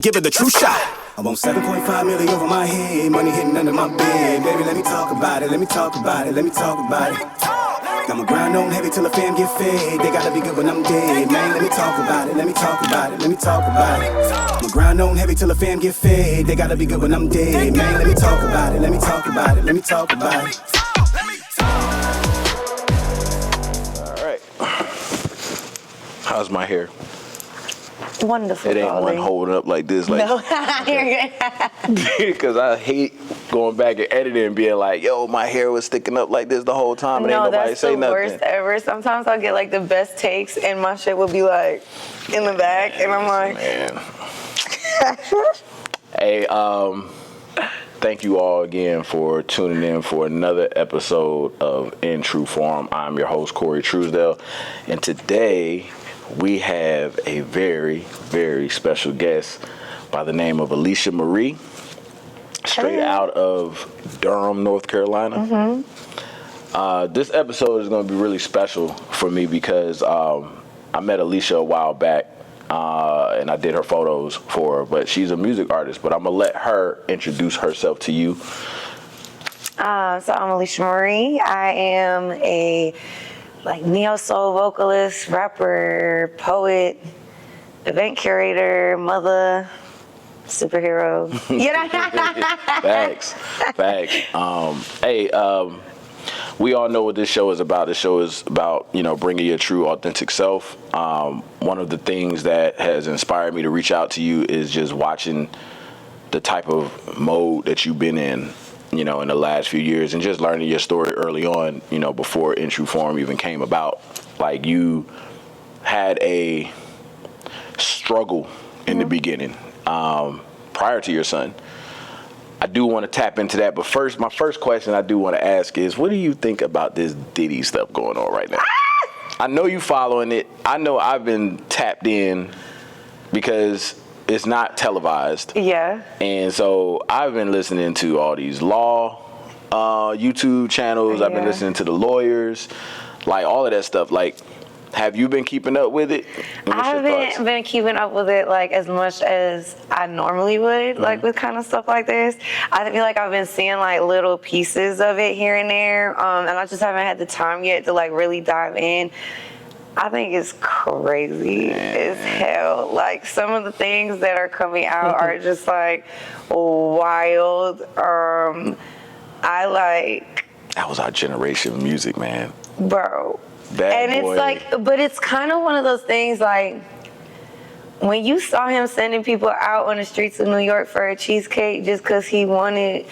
Give it the true shot. I want 7.5 million over my head, money hitting under my bed. Baby, let me talk about it, let me talk about it, let me talk about it. I'ma grind on heavy till the fam get fed. They gotta be good when I'm dead, man. Let me talk about it, let me talk about it, let me talk about it. I'ma grind on heavy till the fam get fed. They gotta be good when I'm dead, man. Let me talk about it, let me talk about it, let me talk about it. All right. How's my hair? Wonderful. It ain't darling. one holding up like this. Like, No. because I hate going back and editing and being like, yo, my hair was sticking up like this the whole time and ain't nobody say nothing. No, that's the worst ever. Sometimes I'll get like the best takes and my shit will be like in the back and I'm like, man. Hey, thank you all again for tuning in for another episode of In True Form. I'm your host, Corey Truesdale, and today we have a very, very special guest by the name of Alicia Marie, straight out of Durham, North Carolina. Mm-hmm. This episode is going to be really special for me because I met Alicia a while back and I did her photos for her, but she's a music artist, but I'm going to let her introduce herself to you. So I'm Alicia Marie. I am a neo-soul vocalist, rapper, poet, event curator, mother, superhero. You know? Facts. We all know what this show is about. This show is about, bringing your true, authentic self. One of the things that has inspired me to reach out to you is just watching the type of mode that you've been in, in the last few years, and just learning your story early on, before In True Form even came about. Like, you had a struggle in the beginning, prior to your son. I do want to tap into that, but first, my first question I do want to ask is, what do you think about this Diddy stuff going on right now? I know you following it. I know I've been tapped in because it's not televised. Yeah. And so I've been listening to all these law YouTube channels. Yeah. I've been listening to the lawyers, like all of that stuff. Like, have you been keeping up with it? I haven't been keeping up with it like as much as I normally would, like with kind of stuff like this. I feel like I've been seeing like little pieces of it here and there, and I just haven't had the time yet to like really dive in. I think it's crazy as hell. Like, some of the things that are coming out are just like wild. That was our generation of music, man. Bro. Bad and boy. It's like, but it's kind of one of those things like, when you saw him sending people out on the streets of New York for a cheesecake just because he wanted,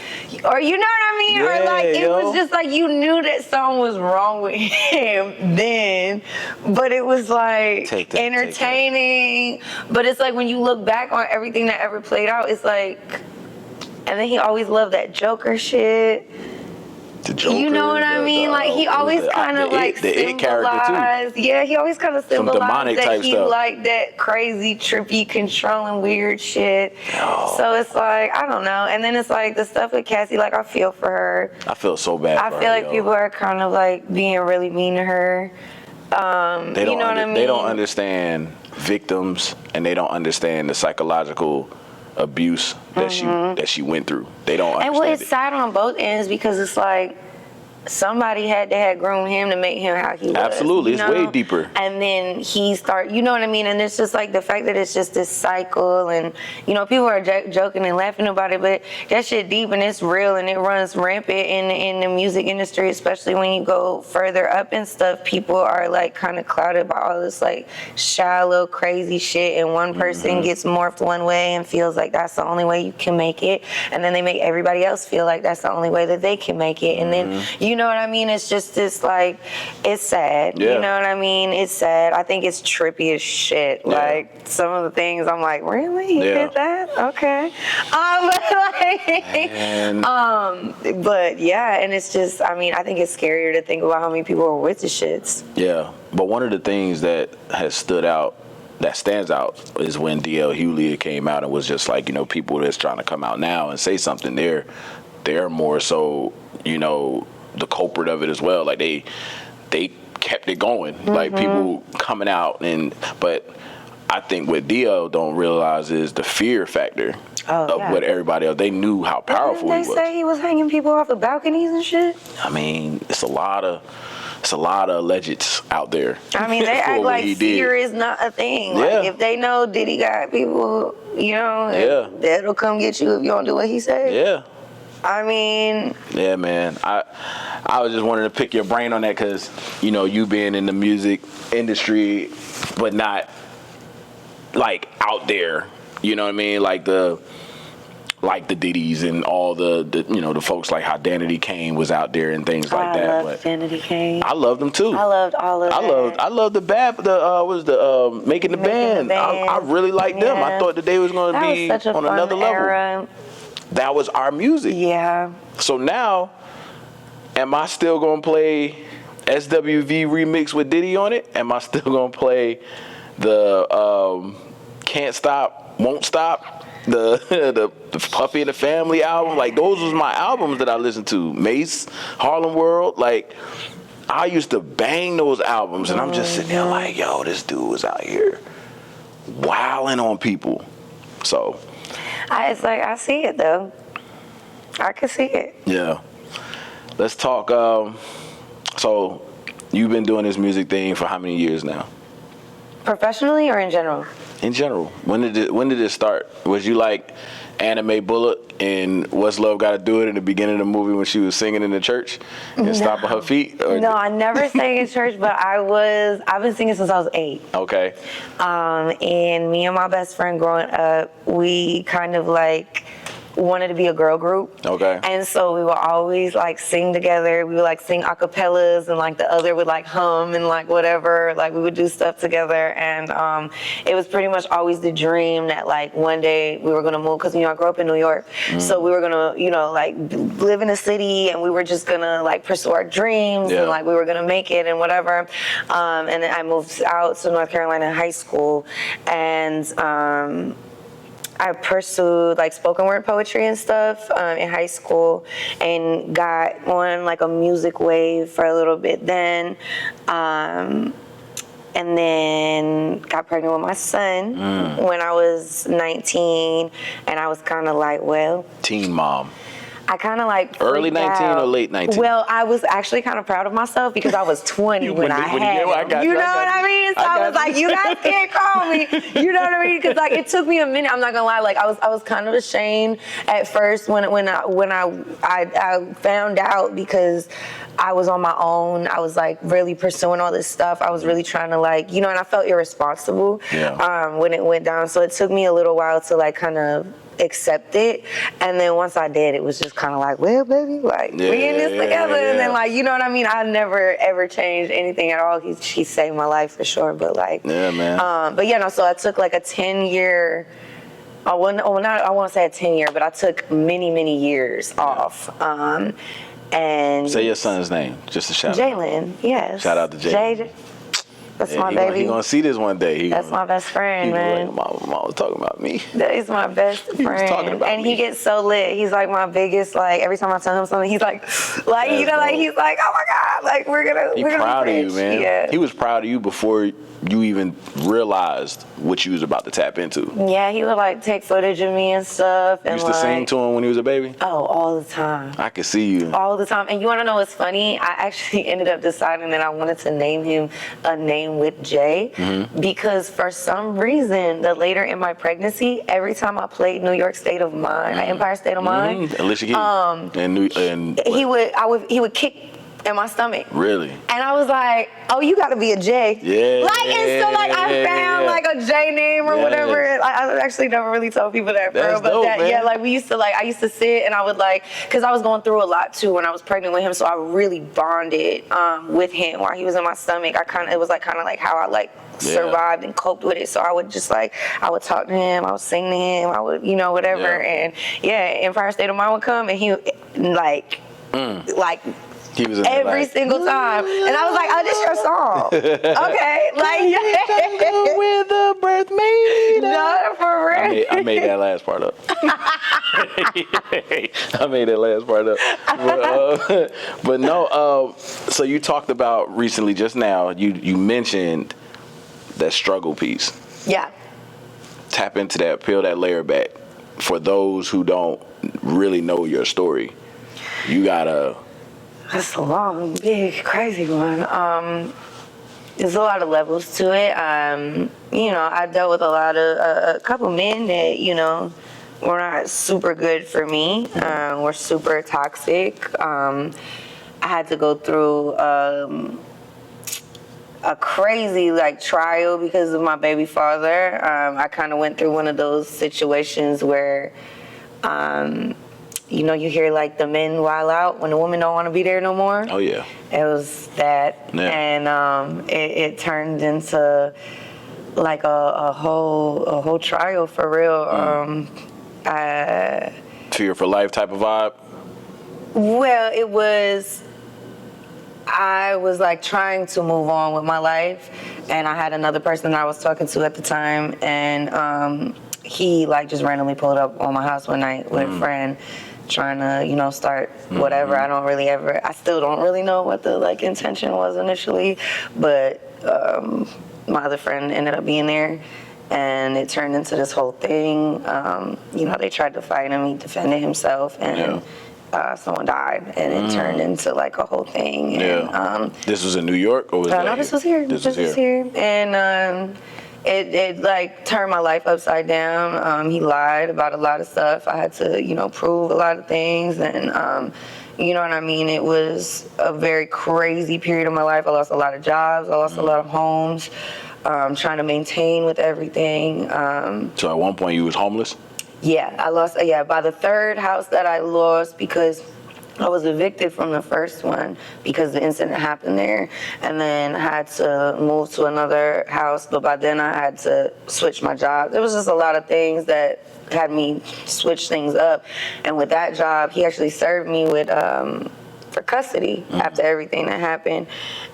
or you know what I mean? Yeah, or like, it was just like, you knew that something was wrong with him then, but it was like entertaining. But it's like, when you look back on everything that ever played out, it's like, and then he always loved that Joker shit. The Joker, you know what I mean? Like, he always kind of like symbolized. Yeah, he always kind of symbolized that he liked that crazy, trippy, controlling, weird shit. Oh. So it's like, I don't know. And then it's like the stuff with Cassie, like, I feel for her. I feel so bad for her. I feel like people are kind of like being really mean to her. What I mean? They don't understand victims, and they don't understand the psychological abuse that she went through. They don't understand. And it's sad on both ends, because it's like somebody had to have groomed him to make him how he was. Absolutely. It's way deeper. And then he you know what I mean? And it's just like the fact that it's just this cycle, and people are joking and laughing about it, but that shit deep and it's real, and it runs rampant in the music industry, especially when you go further up and stuff. People are like kind of clouded by all this like shallow, crazy shit, and one person gets morphed one way and feels like that's the only way you can make it, and then they make everybody else feel like that's the only way that they can make it, and then you know what I mean? It's just this, like, it's sad. Yeah. You know what I mean? It's sad. I think it's trippy as shit. Yeah. Like, some of the things I'm like, really? He did that? Okay. But yeah, and it's just, I mean, I think it's scarier to think about how many people are with the shits. Yeah. But one of the things that has stands out is when D.L. Hewley came out and was just like, people that's trying to come out now and say something, they're more so, the culprit of it as well. Like, they kept it going. Like, people coming out, but I think what Dio don't realize is the fear factor of what everybody else. They knew how powerful he was. Didn't they say he was hanging people off of balconies and shit? I mean, it's a lot of allegeds out there. I mean, they act like fear is not a thing. Yeah. Like, if they know Diddy got people, you know, that'll come get you if you don't do what he said. Yeah. I mean, yeah, man. I was just wanting to pick your brain on that because, you know, you being in the music industry, but not like out there. You know what I mean? Like the Diddys and all the you know, the folks like how Danity Kane was out there and things like that. I loved Danity Kane. I loved them too. I loved all of that. I loved Making the Band. I really liked them. I thought that they was going to be on another level. Era. That was our music. Yeah. So now, am I still going to play SWV remix with Diddy on it? Am I still going to play the Can't Stop, Won't Stop, the Puffy and the Family album? Like, those was my albums that I listened to. Mace, Harlem World. Like, I used to bang those albums, and I'm just sitting there like, yo, this dude was out here wilding on people. So it's like, I see it though. I can see it. Yeah. Let's talk. So you've been doing this music thing for how many years now? Professionally or in general? In general. When did it start? Was you like Anime Bullet and What's Love Gotta Do It in the beginning of the movie when she was singing in the church and stomping her feet? Or? No, I never sang in church, but I've been singing since I was 8. Okay. And me and my best friend growing up, we kind of like wanted to be a girl group. Okay. And so we would always like sing together. We would like sing acapellas, and like the other would like hum and like whatever. Like we would do stuff together. And it was pretty much always the dream that like one day we were gonna move, because I grew up in New York. So we were gonna, like live in a city, and we were just gonna like pursue our dreams and like we were gonna make it and whatever. And then I moved out to North Carolina in high school, and I pursued like spoken word poetry and stuff in high school, and got on like a music wave for a little bit then, and then got pregnant with my son when I was 19, and I was kind of like, well, teen mom. I kind of like early 19 or late 19? Well, I was actually kind of proud of myself because I was 20 when I had him. You know what I mean? So I was like, you guys can't call me. You know what I mean? Because like it took me a minute. I'm not gonna lie. Like I was kind of ashamed at first when I found out, because I was on my own. I was like really pursuing all this stuff. I was really trying to like, and I felt irresponsible when it went down. So it took me a little while to like kind of accept it, and then once I did, it was just kind of like, well, baby, like we in this together, and then like, you know what I mean? I never ever changed anything at all. He saved my life for sure, but like, but yeah, no. So I took like a 10-year. I won't say a 10-year, but I took many years off. And say your son's name, just a shout out. Jalen, yes. Shout out to Jalen. That's my baby. He's gonna see this one day. That's my best friend, man. Like, Mom was talking about me. That is my best friend. He was talking about and me. he gets so lit. He's like my biggest, like every time I tell him something, he's like That's like dope. he's like, oh my God, like we're gonna proud be of you, rich. man. Yeah. He was proud of you before you even realized what you was about to tap into. Yeah, he would like take footage of me and stuff. You and used to sing to him when he was a baby? Oh, all the time. I could see you. All the time. And you want to know what's funny? I actually ended up deciding that I wanted to name him a name with J, because for some reason, later in my pregnancy, every time I played New York State of Mind, Empire State of Mind, Alicia and he would kick in my stomach. Really? And I was like, oh, you got to be a J. Yeah. Like, and so like I found like a J name or whatever. I actually never really told people that, bro. But dope, man. like I used to sit and I would like, because I was going through a lot too when I was pregnant with him. So I really bonded with him while he was in my stomach. It was like kind of like how I like survived and coped with it. So I would just like, I would talk to him, I would sing to him, I would, whatever. And Empire State of Mind would come, and he like he was in every single time, and I was like, "Oh, this your song, okay?" Like, where the birth made no, for real. I made that last part up. I made that last part up. But no. So you talked about recently, just now. You mentioned that struggle piece. Yeah. tap into that, peel that layer back. For those who don't really know your story, you gotta. That's a long, big, crazy one. There's a lot of levels to it. I dealt with a couple men that, were not super good for me, were super toxic. I had to go through a crazy trial because of my baby father. I kind of went through one of those situations where, you hear the men wild out when the woman don't want to be there no more. Oh yeah. It was that, yeah. And it turned into a whole trial for real. Fear for life type of vibe. Well, it was. I was trying to move on with my life, and I had another person that I was talking to at the time, and he just randomly pulled up on my house one night with a friend, trying to start whatever. I still don't really know what the intention was initially, but my other friend ended up being there, and it turned into this whole thing. They tried to fight him, he defended himself, and someone died, and it turned into a whole thing. And, this was in New York, or was no, this was here. This was here, and it turned my life upside down. He lied about a lot of stuff. I had to prove a lot of things, and you know what I mean. It was a very crazy period of my life. I lost a lot of jobs. I lost a lot of homes. Trying to maintain with everything. So at one point you was homeless? Yeah, I lost. Yeah, by the third house that I lost, because I was evicted from the first one because the incident happened there, and then I had to move to another house. But by then I had to switch my job. There was just a lot of things that had me switch things up. And with that job, he actually served me with for custody after everything that happened.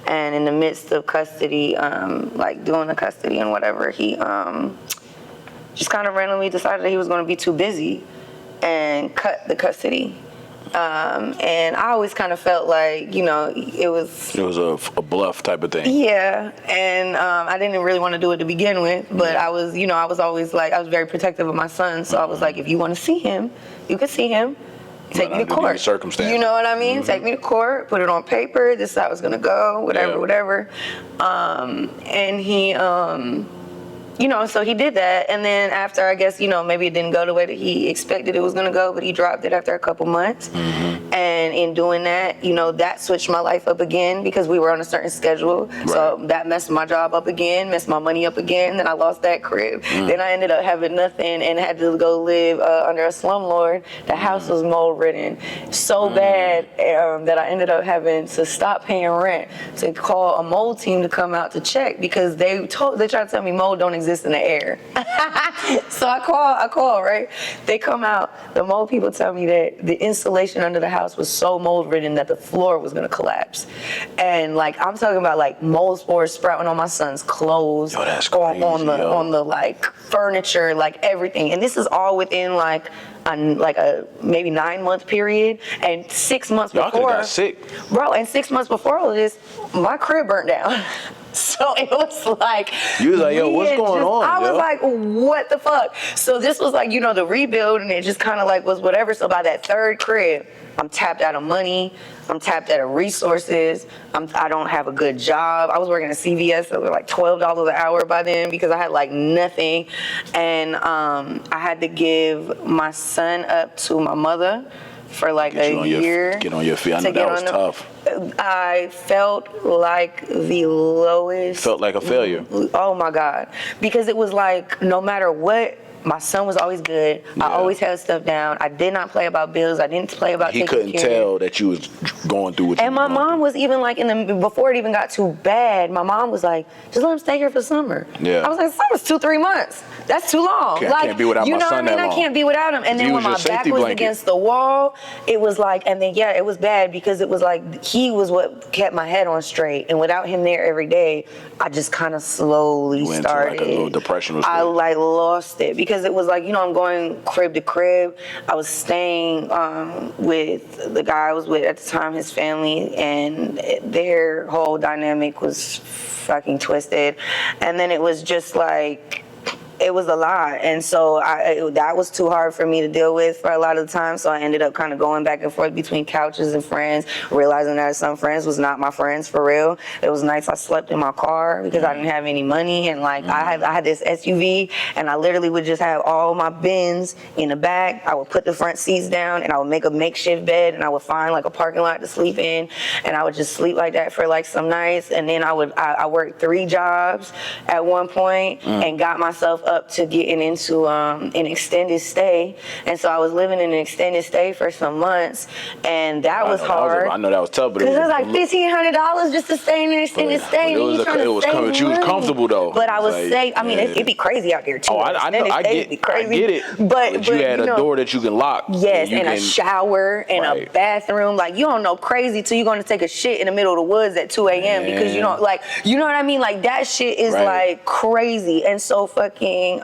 And in the midst of custody, doing the custody and whatever, he just kind of randomly decided that he was going to be too busy and cut the custody. And I always kind of felt it was a bluff type of thing. Yeah, and I didn't really want to do it to begin with, but I was, I was always I was very protective of my son, so I was if you want to see him, you can see him. Take me to court. You know what I mean? Take me to court, put it on paper, this is how it's going to go, whatever. And he... so he did that, and then after, I guess, maybe it didn't go the way that he expected it was going to go, but he dropped it after a couple months. And in doing that, that switched my life up again because we were on a certain schedule. Right. So that messed my job up again, messed my money up again, then I lost that crib. Then I ended up having nothing and had to go live under a slumlord. The house was mold ridden so bad that I ended up having to stop paying rent to call a mold team to come out to check because they tried to tell me mold don't exist in the air. So I call, right? They come out, the mold people tell me that the insulation under the house was so mold ridden that the floor was gonna collapse. And I'm talking about mold spores sprouting on my son's clothes. Yo, that's crazy, on the furniture, everything. And this is all within a maybe 9-month period, and 6 months Y'all before, got sick. Bro, and 6 months before all of this, my crib burnt down. So it was you was yo, what's going on? I was what the fuck? So this was the rebuild, and it just kind of was whatever. So by that third crib, I'm tapped out of money. I'm tapped out of resources. I don't have a good job. I was working at CVS, so it was $12 an hour by then because I had nothing. And I had to give my son up to my mother for a year. Get on your feet. I know that was tough. I felt like the lowest. Felt like a failure. Oh my God. Because it was no matter what, my son was always good. Yeah. I always held stuff down. I did not play about bills. I didn't play about taking care. He couldn't tell that you was going through what you were And my mom was even before it even got too bad, my mom was just let him stay here for summer. Yeah. I was summer's 2-3 months. That's too long. I can't be without my son that long. I can't be without him. And then when my back was against the wall, it was and then it was bad because it was he was what kept my head on straight. And without him there every day, I just kind of slowly started. Into a little depression. I lost it because it was I'm going crib to crib. I was staying with the guy I was with at the time, his family, and their whole dynamic was fucking twisted. And then it was just it was a lot, and so that was too hard for me to deal with for a lot of the time. So I ended up kind of going back and forth between couches and friends, realizing that some friends was not my friends for real. It was nights I slept in my car because I didn't have any money, and like I had this SUV, and I literally would just have all my bins in the back. I would put the front seats down, and I would make a makeshift bed, and I would find like a parking lot to sleep in, and I would just sleep like that for like some nights. And then I worked 3 jobs at one point and got myself up to getting into an extended stay. And so I was living in an extended stay for some months, and that was hard. I know that was tough, but because it was like $1,500 just to stay in an extended stay. It was comfortable though. But I was safe. I mean, it'd be crazy out there too. Oh, I know. I get it. But you had a door that you can lock. Yes, and a shower and a bathroom. Like, you don't know crazy till you're going to take a shit in the middle of the woods at 2 a.m. because you don't, like, you know what I mean? Like, that shit is like crazy. And so fucking,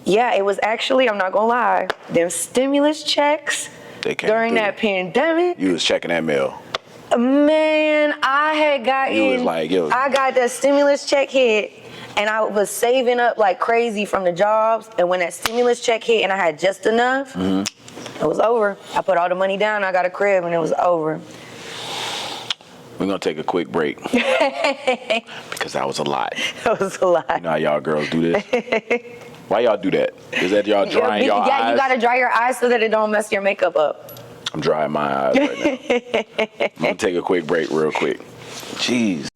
yeah, it was actually, I'm not going to lie, them stimulus checks during that pandemic. You was checking that mail. Man, I had gotten, you was like, yo. I got that stimulus check hit, and I was saving up like crazy from the jobs. And when that stimulus check hit and I had just enough, it was over. I put all the money down, I got a crib, and it was over. We're going to take a quick break because that was a lot. That was a lot. You know how y'all girls do this? Why y'all do that? Is that y'all drying y'all eyes? Yeah, you got to dry your eyes so that it don't mess your makeup up. I'm drying my eyes right now. I'm going to take a quick break real quick. Jeez.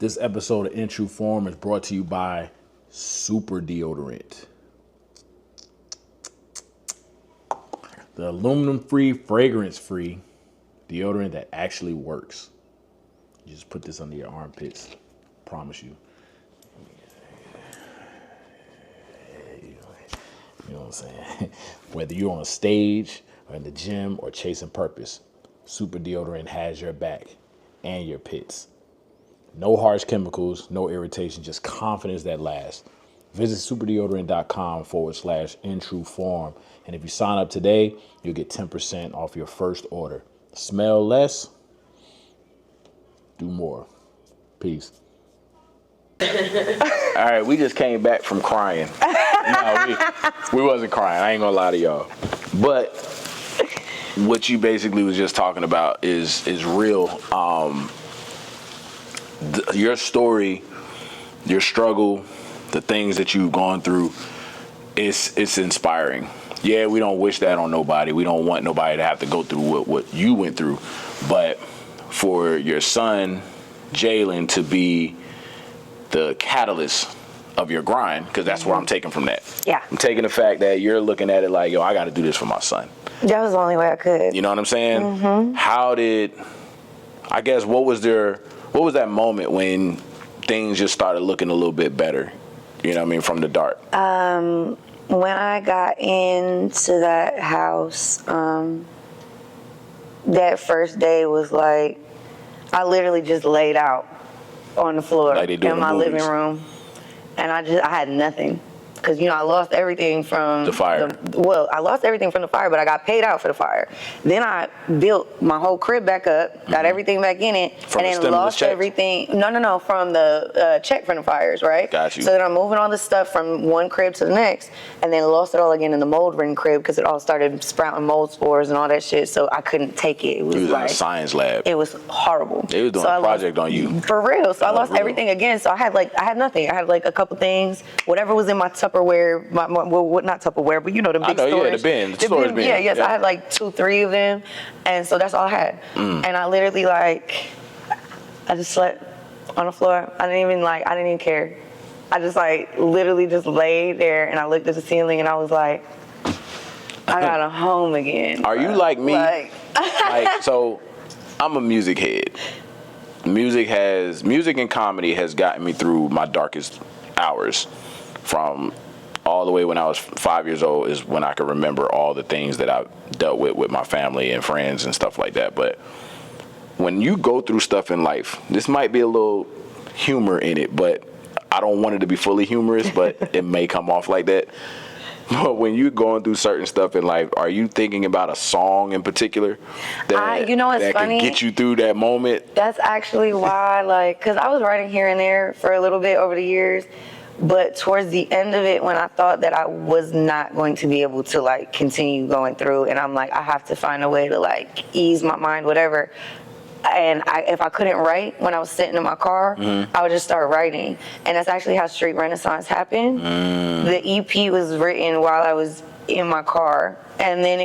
This episode of In True Form is brought to you by Super Deodorant. The aluminum-free, fragrance-free deodorant that actually works. You just put this under your armpits. Promise you. You know what I'm saying? Whether you're on a stage or in the gym or chasing purpose, Super Deodorant has your back and your pits. No harsh chemicals, no irritation, just confidence that lasts. Visit superdeodorant.com/intrueform. And if you sign up today, you'll get 10% off your first order. Smell less, do more. Peace. All right, we just came back from crying. No, we wasn't crying. I ain't gonna lie to y'all. But what you basically was just talking about is real. Your story, your struggle, the things that you've gone through, it's inspiring. Yeah, we don't wish that on nobody. We don't want nobody to have to go through what you went through. But for your son, Jalen, to be the catalyst of your grind, because that's what I'm taking from that. Yeah. I'm taking the fact that you're looking at it like, yo, I got to do this for my son. That was the only way I could. You know what I'm saying? How did, I guess, what was that moment when things just started looking a little bit better? You know what I mean? From the dark. When I got into that house, that first day was like, I literally just laid out on the floor in my living room, and I had nothing. Because, I lost everything from the fire. I lost everything from the fire, but I got paid out for the fire. Then I built my whole crib back up, got everything back in it, from and then lost everything. No, from the check from the fires, right? Got you. So then I'm moving all this stuff from one crib to the next, and then lost it all again in the mold-ridden crib because it all started sprouting mold spores and all that shit, so I couldn't take it. It was like in a science lab. It was horrible. They was doing a project on you. For real. So I lost everything again. So I had nothing. I had like a couple things, whatever was in my Tupperware, not Tupperware, but the big storage. Yeah, the bin, the storage bin. Yeah, yes, yeah. I had like 2-3 of them, and so that's all I had. And I literally I just slept on the floor. I didn't even care. I just literally just laid there, and I looked at the ceiling, and I was like, I got a home again. Are you like me? So I'm a music head. Music and comedy has gotten me through my darkest hours. From all the way when I was 5 years old is when I can remember all the things that I've dealt with my family and friends and stuff like that. But when you go through stuff in life, this might be a little humor in it, but I don't want it to be fully humorous, but it may come off like that. But when you're going through certain stuff in life, are you thinking about a song in particular that can get you through that moment? That's actually why, because I was writing here and there for a little bit over the years. But towards the end of it, when I thought that I was not going to be able to like continue going through, and I'm like, I have to find a way to like ease my mind, whatever. And if I couldn't write when I was sitting in my car, I would just start writing. And that's actually how Street Renaissance happened. The EP was written while I was in my car. And then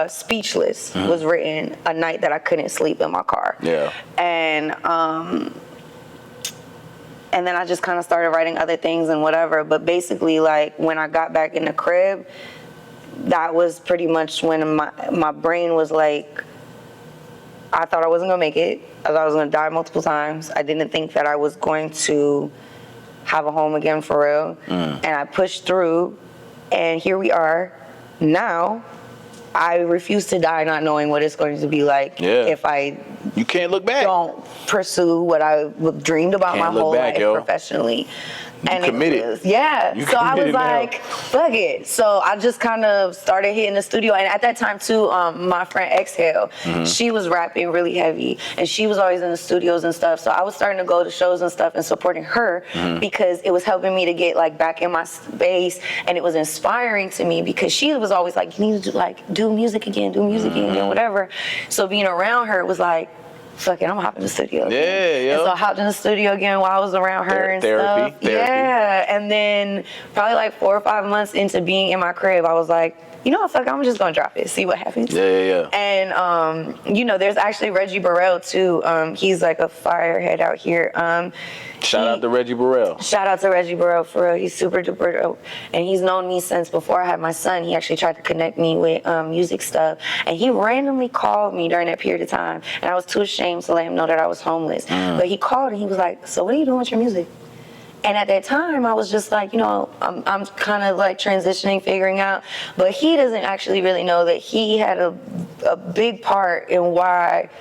Speechless was written a night that I couldn't sleep in my car. Yeah. And then I just kind of started writing other things and whatever. But basically, like, when I got back in the crib, that was pretty much when my brain was like, I thought I wasn't going to make it. I thought I was going to die multiple times. I didn't think that I was going to have a home again for real. And I pushed through, and here we are. Now, I refuse to die not knowing what it's going to be like if I you can't look back. Don't pursue what I dreamed about my whole life professionally. And committed. So I was like, fuck it. So I just kind of started hitting the studio. And at that time, too, my friend Exhale, she was rapping really heavy. And she was always in the studios and stuff. So I was starting to go to shows and stuff and supporting her because it was helping me to get, like, back in my space. And it was inspiring to me because she was always like, you need to, like, do music again, whatever. So being around her was like, fuck it, I'm gonna hop in the studio again. And so I hopped in the studio again while I was around her and stuff. Yeah, and then probably like 4 or 5 months into being in my crib, I was like, you know what, fuck, I'm just gonna drop it, see what happens. And, you know, there's actually Reggie Burrell, too. He's like a firehead out here. Shout out to Reggie Burrell. Shout out to Reggie Burrell, for real. He's super duper dope. And he's known me since before I had my son. He actually tried to connect me with music stuff. And he randomly called me during that period of time. And I was too ashamed to let him know that I was homeless. But he called and he was like, so what are you doing with your music? And at that time, I was just like, you know, I'm kind of like transitioning, figuring out. But he doesn't actually really know that he had a big part in why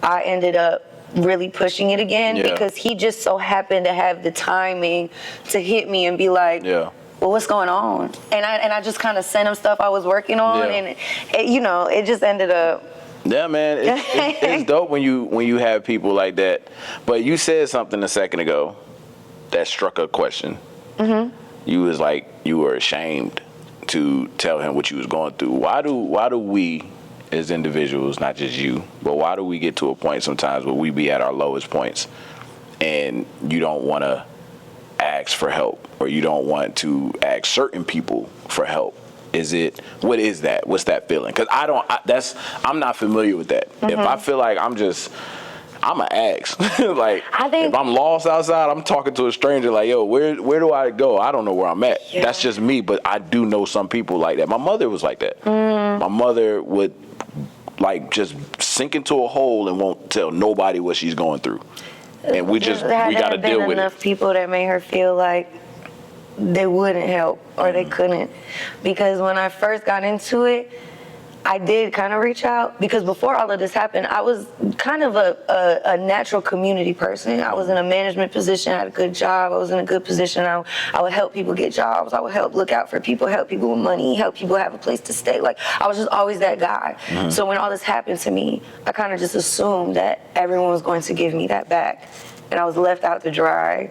I ended up really pushing it again, because he just so happened to have the timing to hit me and be like, well, what's going on? And I just kind of sent him stuff I was working on, and it, you know, it just ended up. Yeah, man, it's dope when you have people like that. But you said something a second ago that struck a question. You was like, you were ashamed to tell him what you was going through. Why do we, as individuals, not just you, but why do we get to a point sometimes where we be at our lowest points and you don't want to ask for help, or you don't want to ask certain people for help? What is that? What's that feeling? Because I'm not familiar with that. If I feel like I'm going to ask. Like, if I'm lost outside, I'm talking to a stranger like, yo, where do I go? I don't know where I'm at. That's just me, but I do know some people like that. My mother was like that. My mother would, like, just sink into a hole and won't tell nobody what she's going through. And we got to deal with it. Enough people that made her feel like they wouldn't help or they couldn't. Because when I first got into it, I did kind of reach out, because before all of this happened, I was kind of a natural community person. I was in a management position, I had a good job, I was in a good position. I would help people get jobs, I would help look out for people, help people with money, help people have a place to stay. Like, I was just always that guy. So when all this happened to me, I kind of just assumed that everyone was going to give me that back. And I was left out to dry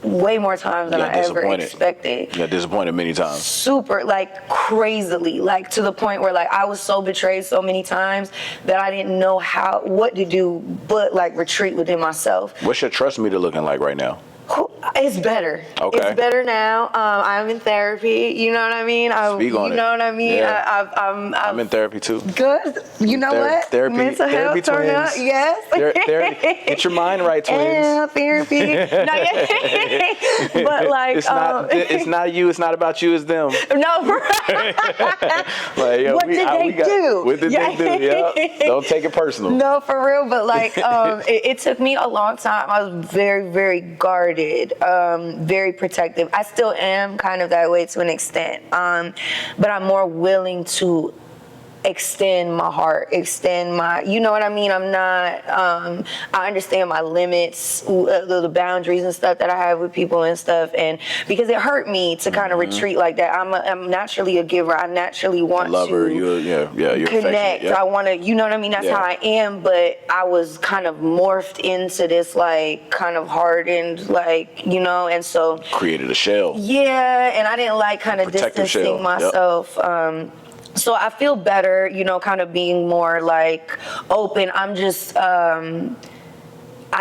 way more times than I ever expected. You got disappointed many times. Super, like, crazily, like, to the point where, like, I was so betrayed so many times that I didn't know what to do but, like, retreat within myself. What's your trust meter looking like right now? It's better. Okay. It's better now. I'm in therapy. You know what I mean? Speak on it. You know what I mean? Yeah. I'm in therapy too. Good. You know what? Therapy. Mental health turn up. Yes. Therapy. Get your mind right, twins. Yeah, therapy. But like, it's not you. It's not about you. It's them. No. Like, yo, what did they do? What did they do? Yeah. Don't take it personal. No, for real. But like, it took me a long time. I was very, very guarded. Very protective. I still am kind of that way to an extent, but I'm more willing to extend my heart, extend my, you know what I mean? I'm not, I understand my limits, the boundaries and stuff that I have with people and stuff. And because it hurt me to kind of retreat like that. I'm naturally a giver. I naturally want lover, to you're connect. yeah. I want to, you know what I mean? That's how I am. But I was kind of morphed into this like kind of hardened, like, you know, and so. Created a shell. Yeah. And I didn't like kind of distancing myself. So I feel better, you know, kind of being more like open. I'm just, I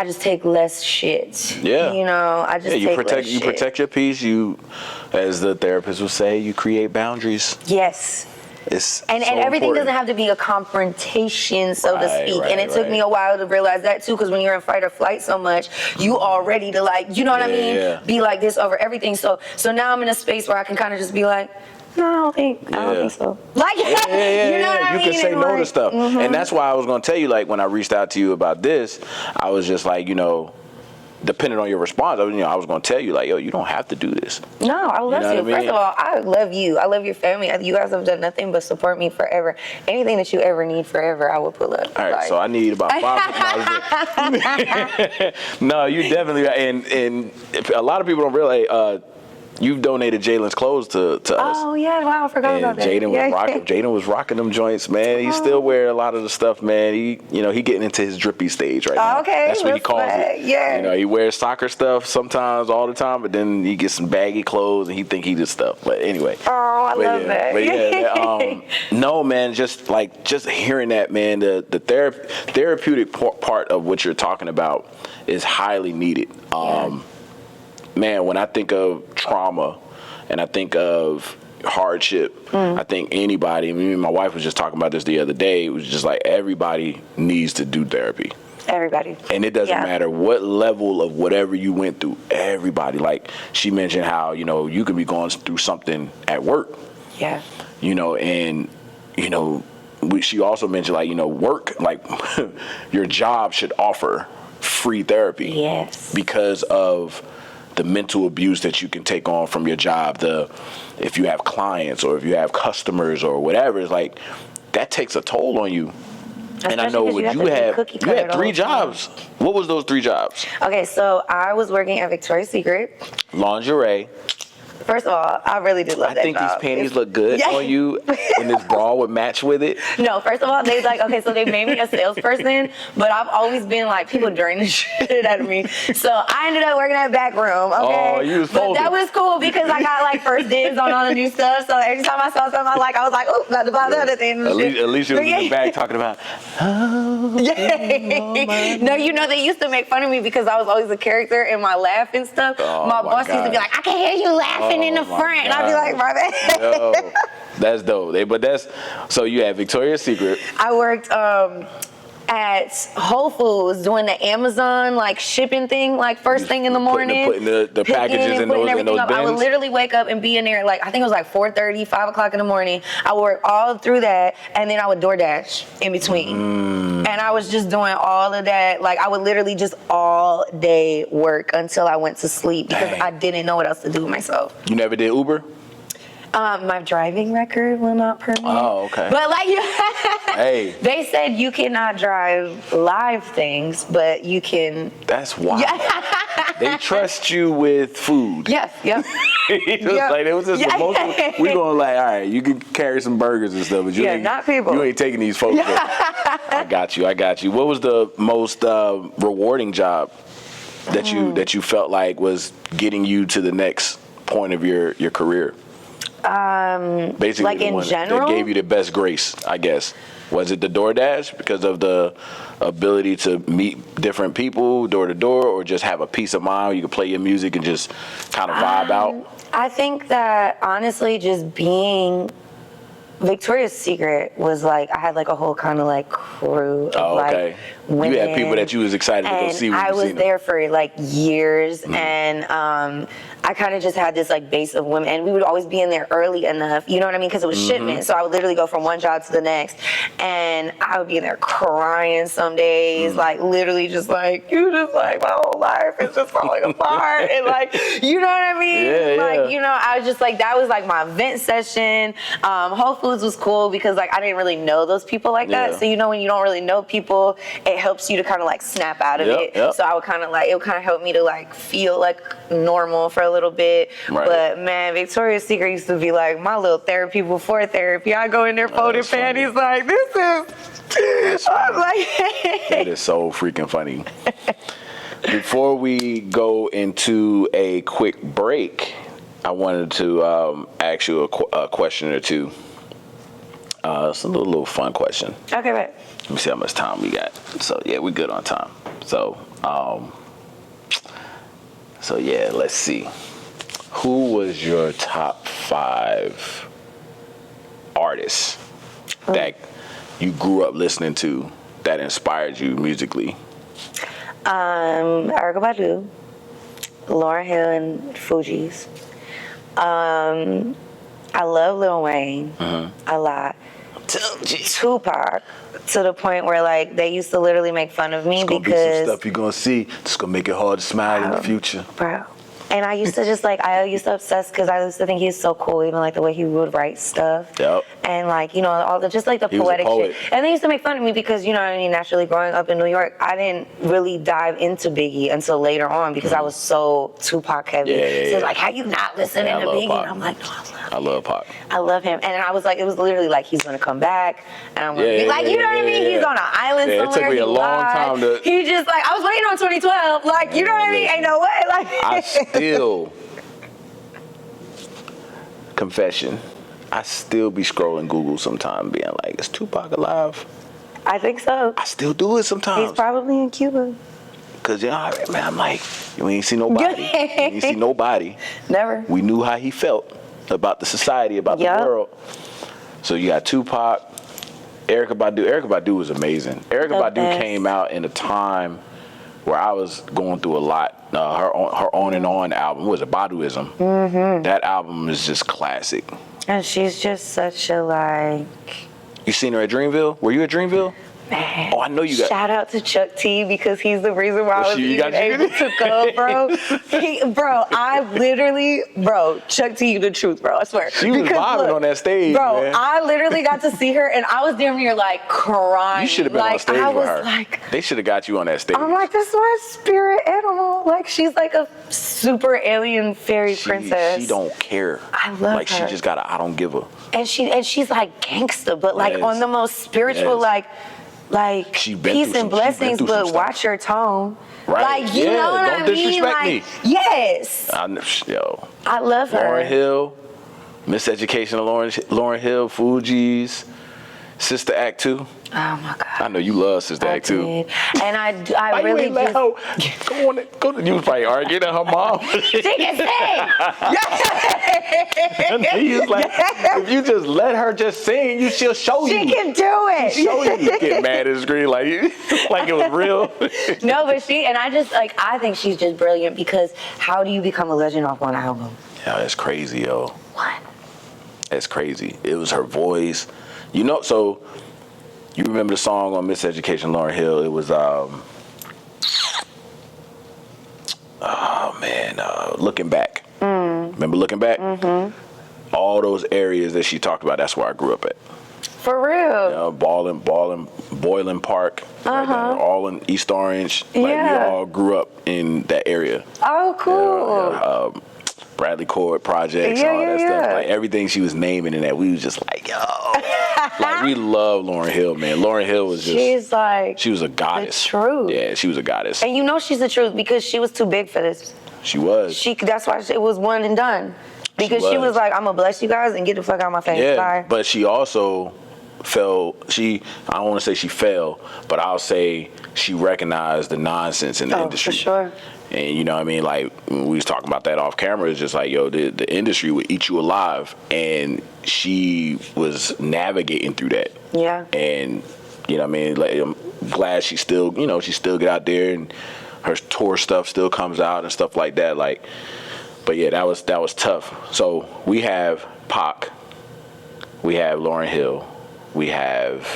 just take less shit. Yeah. You know, I just take less shit. You protect your peace. You, as the therapist would say, you create boundaries. Yes. And everything important. doesn't have to be a confrontation, so to speak. And it took me a while to realize that too, because when you're in fight or flight so much, you are ready to like, you know what I mean? Yeah. Be like this over everything. So now I'm in a space where I can kind of just be like, no, I don't think so. Like, you know what I mean? You can say no to stuff. Mm-hmm. And that's why I was going to tell you, like, when I reached out to you about this, I was just like, you know, depending on your response, I was going to tell you, like, yo, you don't have to do this. No, I love you. I mean? First of all, I love you. I love your family. You guys have done nothing but support me forever. Anything that you ever need forever, I will pull up. All right, so I need about $500. No, you definitely, and a lot of people don't realize, you've donated Jalen's clothes to us. Oh yeah, wow, I forgot about that. Jaden was rocking them joints, man. He still wear a lot of the stuff, man. He getting into his drippy stage right now. Okay, that's what he calls it. Yeah. You know, he wears soccer stuff sometimes, all the time, but then he gets some baggy clothes and he think he just stuff. But anyway. Oh, I love that. But yeah, no, man, just hearing that, man, the therapeutic part of what you're talking about is highly needed. Man, when I think of trauma and I think of hardship, I think anybody, me and my wife was just talking about this the other day, it was just like everybody needs to do therapy. Everybody. And it doesn't matter what level of whatever you went through, everybody. Like she mentioned how, you know, you could be going through something at work. Yeah. You know, and, you know, she also mentioned, like, you know, work, like your job should offer free therapy. Yes. Because of the mental abuse that you can take on from your job, if you have clients or if you have customers or whatever, it's like that takes a toll on you. Especially, and I know what you had 3 jobs. What was those 3 jobs? Okay, so I was working at Victoria's Secret. Lingerie. First of all, I really did love that job. I think these panties look good on you, and this bra would match with it. No, first of all, they so they made me a salesperson, but I've always been like, people drain the shit out of me. So I ended up working at back room, okay? Oh, you was folded. But that was cool because I got like first dibs on all the new stuff, so every time I saw something I like, I was like, oh, about to buy the other thing. Alicia was in the back talking about, No, you know, they used to make fun of me because I was always a character in my laugh and stuff. My boss used to be like, I can hear you laughing in the front. And I'd be like, my bad. Yo, that's dope. So you had Victoria's Secret. I worked at Whole Foods doing the Amazon like shipping thing, like first thing in the morning. Putting the packages in those bins. I would literally wake up and be in there like, I think it was like 4:30, 5 o'clock in the morning. I would work all through that, and then I would DoorDash in between. And I was just doing all of that. Like I would literally just all day work until I went to sleep because I didn't know what else to do with myself. You never did Uber? My driving record will not permit. Oh, okay. But like, hey, they said you cannot drive live things, but you can. That's wild. They trust you with food. Yes. Yep. It was just we going like, all right, you can carry some burgers and stuff, but you ain't not people. You ain't taking these folks. I got you. What was the most rewarding job that you felt like was getting you to the next point of your career? Basically, like in general, that gave you the best grace, I guess. Was it the DoorDash because of the ability to meet different people door to door, or just have a peace of mind where you can play your music and just kind of vibe out? I think that honestly, just being Victoria's Secret was like, I had like a whole kind of like crew of like women. You had people that you was excited to go see when I was there for like years, and I kind of just had this like base of women, and we would always be in there early enough, you know what I mean? Because it was shipment, so I would literally go from one job to the next, and I would be in there crying some days, like literally just like, you just like, my whole life is just falling apart, and like, you know what I mean? You know, I was just like, that was like my vent session. Hopefully Foods was cool because like I didn't really know those people like that. So you know when you don't really know people, it helps you to kind of like snap out of it. So I would kind of like, it would kind of help me to like feel like normal for a little bit. But man, Victoria's Secret used to be like my little therapy before therapy. I go in there folding panties like, this is, I'm like, that is so freaking funny. Before we go into a quick break, I wanted to ask you a question or two. It's a little fun question. Okay, right. Let me see how much time we got. So yeah, we're good on time. So yeah, let's see. Who was your top 5 artists that you grew up listening to that inspired you musically? Erykah Badu, Lauryn Hill and Fugees. I love Lil Wayne a lot. Tupac, to the point where like they used to literally make fun of me because be some stuff you're gonna see. It's gonna make it hard to smile in the future, bro. And I used to just like, I used to obsess because I used to think he was so cool, even like the way he would write stuff. Yep. And like, you know, all the, just like the poetic shit. And they used to make fun of me because, you know what I mean, naturally growing up in New York, I didn't really dive into Biggie until later on because I was so Tupac heavy. So it's like, how you not listening to Biggie? Pac. And I'm like, no, I love Pac. I love him. And I was like, it was literally like, he's going to come back. And I'm like, you know what I mean? He's on an island somewhere. It took me a long time to... He just like, I was waiting on 2012. Like, you know what I mean? Ain't no way. Like, I still... Confession, I still be scrolling Google sometime being like, is Tupac alive? I think so. I still do it sometimes. He's probably in Cuba. Cause you know, man, I'm like, you ain't see nobody. You ain't see nobody. Never. We knew how he felt about the society, about the world. So you got Tupac, Erykah Badu. Erykah Badu was amazing. Erykah Badu came out in a time where I was going through a lot. Her On and On album, what was it, Baduism? Mm-hmm. That album is just classic. And she's just such a like... You seen her at Dreamville? Were you at Dreamville? Man. Oh, I know you got... Shout out to Chuck T because he's the reason why I was even able to go, bro. I literally, Chuck T, the truth, bro, I swear. She was vibing on that stage, bro, man. I literally got to see her and I was damn near like crying. You should have been like, on stage with her. Like, they should have got you on that stage. I'm like, this is my spirit animal. Like, she's like a super alien fairy princess. She don't care. I love her. Like, she just got a I don't give a. And she's like gangsta, but like on the most spiritual, like peace and blessings, but watch your tone. Right. Like, you know what I mean? Disrespect me. Yes. I love her. Lauryn Hill, Miseducation of Lauryn Hill, Fugees, Sister Act 2. Oh my God. I know you love Sister Act 2. And I really let her go to, you was probably arguing at her mom. She can sing. And he was like, if you just let her just sing, she'll show you. She can do it. She'll show you. Get mad at the screen like it was real. No, but I think she's just brilliant because how do you become a legend off one album? Yeah, that's crazy, yo. What? That's crazy. It was her voice. You know, so you remember the song on Miseducation, Lauryn Hill? It was, Looking Back. Remember Looking Back? Mm-hmm. All those areas that she talked about, that's where I grew up at. For real? You know, Boylan Park, right down there, all in East Orange. Like, we all grew up in that area. Oh, cool. Bradley Court projects, all that stuff. Like everything she was naming in that, we was just like, yo. Like, we love Lauryn Hill, man. Lauryn Hill was just... She was a goddess. The truth. Yeah, she was a goddess. And you know she's the truth because she was too big for this. She was. That's why it was one and done. Because she was like, I'm going to bless you guys and get the fuck out of my face. Yeah, Bye. but she also fell... I don't want to say she fell, but I'll say she recognized the nonsense in the industry. For sure. And you know what I mean? Like, when we was talking about that off camera, it's just like, yo, the industry would eat you alive. And she was navigating through that. Yeah. And, you know what I mean? Like, I'm glad she still get out there and her tour stuff still comes out and stuff like that. Like, but yeah, that was tough. So we have Pac, we have Lauryn Hill, we have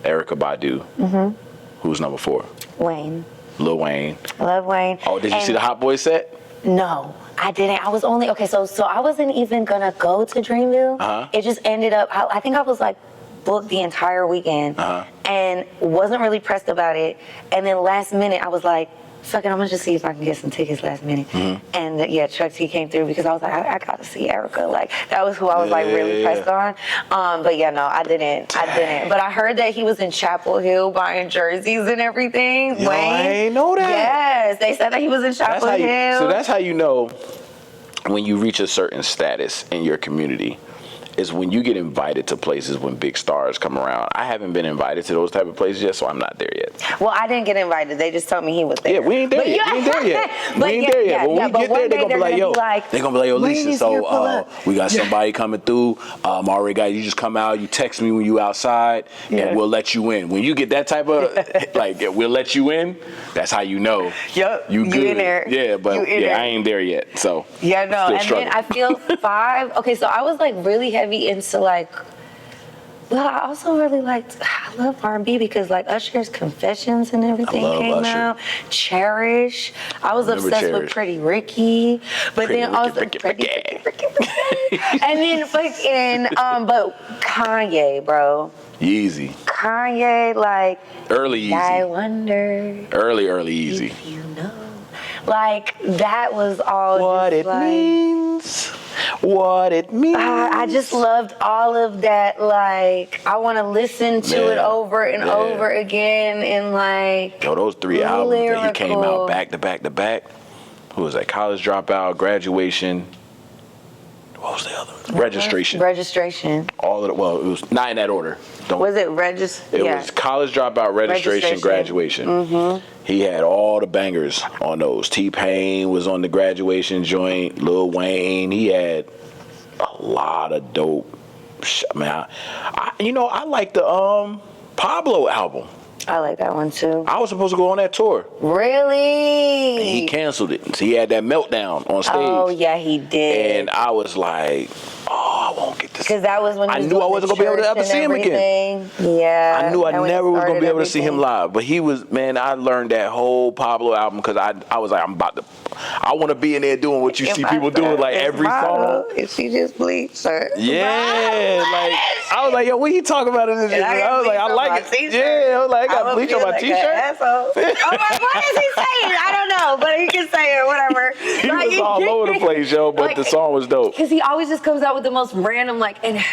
Erykah Badu. Mm-hmm. Who's number 4? Wayne. Lil Wayne. I love Wayne. Oh, did you see the Hot Boy set? No. I didn't. I was only okay. So I wasn't even gonna go to Dreamville. It just ended up. I think I was like booked the entire weekend and wasn't really pressed about it. And then last minute, I was like, fuck it, I'm gonna just see if I can get some tickets last minute. And yeah, Chuck T came through because I was like, I gotta see Erykah. Like that was who I was like really pressed on. But yeah, no, I didn't. But I heard that he was in Chapel Hill buying jerseys and everything. Yo, Wayne. I ain't know that. Yes, they said that he was in Chapel Hill. So that's how you know when you reach a certain status in your community. Is when you get invited to places when big stars come around. I haven't been invited to those type of places yet, so I'm not there yet. Well, I didn't get invited. They just told me he was there. Yeah, we ain't there yet. We ain't there yet. But when we get there, they're gonna be like, yo, Lisa, so we got somebody coming through. Already got you just come out, you text me when you outside, and we'll let you in. When you get that type of like, we'll let you in, that's how you know. You good. In there. Yeah, but I ain't there yet. So yeah, no. And then I feel 5. Okay, so I was like really heavy into like, well, I also really liked, I love R&B because like Usher's Confessions and everything came out. Cherish. I was obsessed with Pretty Ricky, but then also Ricky. And then fucking, but Kanye, bro. Yeezy. Kanye, like early Yeezy. I wonder. Early Yeezy. If you know, like that was all. What it like, means. What it means. I just loved all of that. Like, I want to listen to it over and over again. And like, yo, those 3 albums that he came out back to back to back. Who was that? College Dropout, Graduation. What was the other one? Registration. All of it. Well, it was not in that order. Was it It was College Dropout, Registration, Graduation. He had all the bangers on those. T-Pain was on the Graduation joint. Lil Wayne. He had a lot of dope. Man, I like the Pablo album. I like that one too. I was supposed to go on that tour. Really? And he canceled it. So he had that meltdown on stage. Oh yeah, he did. And I was like, I won't get this. Because that was when I knew I wasn't gonna be able to ever see him again. Yeah. I knew I never was gonna be able to see him live. But he was, man, I learned that whole Pablo album because I was like, I want to be in there doing what you see people doing, like every song. If she just bleached her. Yeah, like I was like, yo, what you talking about in this? I was like, I like it. Yeah, I was like, I got bleach on my t-shirt. I'm like, what is he saying? I don't know, but he can say it, whatever. He was all over the place, yo, but the song was dope. Because he always just comes out with the most random, like, and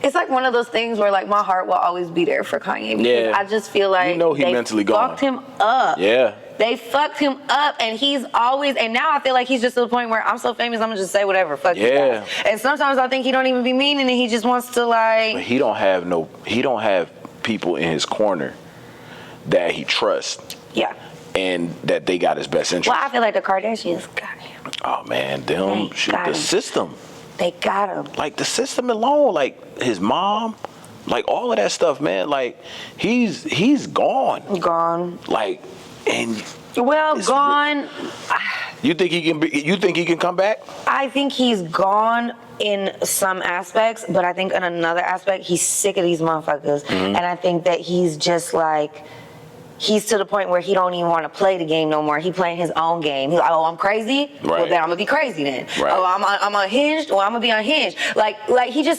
it's like one of those things where like my heart will always be there for Kanye because I just feel like he mentally fucked him up. Yeah. They fucked him up, and he's always, and now I feel like he's just to the point where I'm so famous, I'm gonna just say whatever, fuck you guys. And sometimes I think he don't even be meaning it, he just wants to like. But he don't have people in his corner that he trusts. Yeah. And that they got his best interest. Well, I feel like the Kardashians got him. Oh man, the system. They got him. Like the system alone, like his mom, like all of that stuff, man. Like he's gone. Gone. Like, and gone. You think he can? You think he can come back? I think he's gone in some aspects, but I think in another aspect, he's sick of these motherfuckers, and I think that he's just like. He's to the point where he don't even want to play the game no more. He playing his own game. He's like, oh, I'm crazy? Right. Well, then I'm going to be crazy then. Right. Oh, I'm unhinged? Well, I'm going to be unhinged. Like he said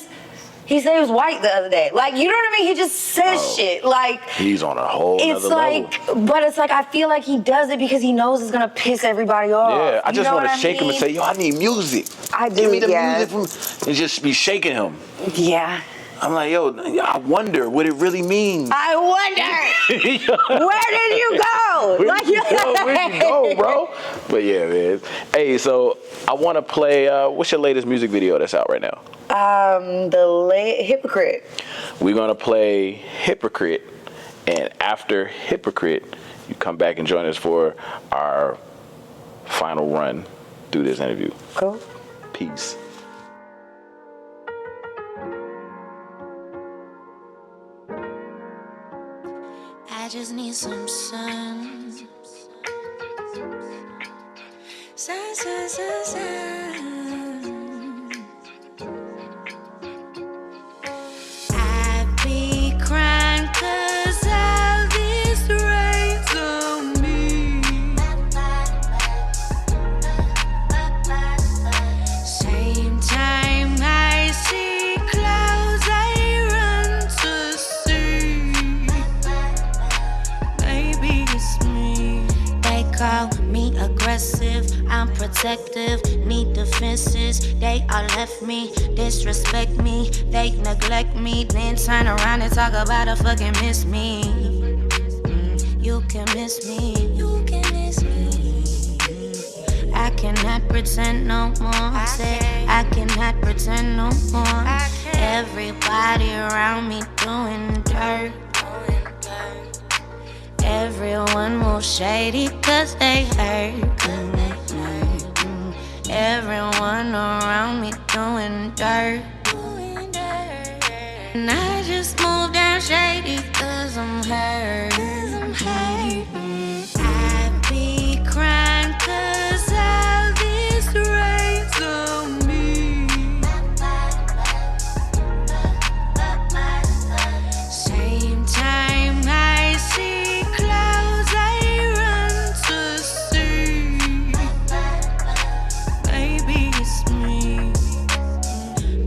he was white the other day. Like, you know what I mean? He just says shit. Like, he's on a whole nother level. But it's like, I feel like he does it because he knows it's going to piss everybody off. Yeah, I just want to shake him and say, yo, I need music. I do, Give me the music and just be shaking him. Yeah. I'm like, yo, I wonder what it really means. I wonder. Where did you go? Where'd you go, bro? But yeah, man. Hey, so I want to play, what's your latest music video that's out right now? Hypocrite. We're going to play Hypocrite. And after Hypocrite, you come back and join us for our final run through this interview. Cool. Peace. I just need some sun. Sun, sun, sun, sun. I be crying 'cause all this rains on me. I'm protective, need defenses. They all left me, disrespect me, they neglect me, then turn around and talk about a fucking miss me. You can miss me, you can miss me. I cannot pretend no more. Say I cannot pretend no more. Everybody around me doing dirt. Everyone move shady cause they hurt. Everyone around me doing dirt. And I just move down shady cause I'm hurt. I be crying cause all this rains on me. Same time I see clouds, I run to see. Maybe it's me.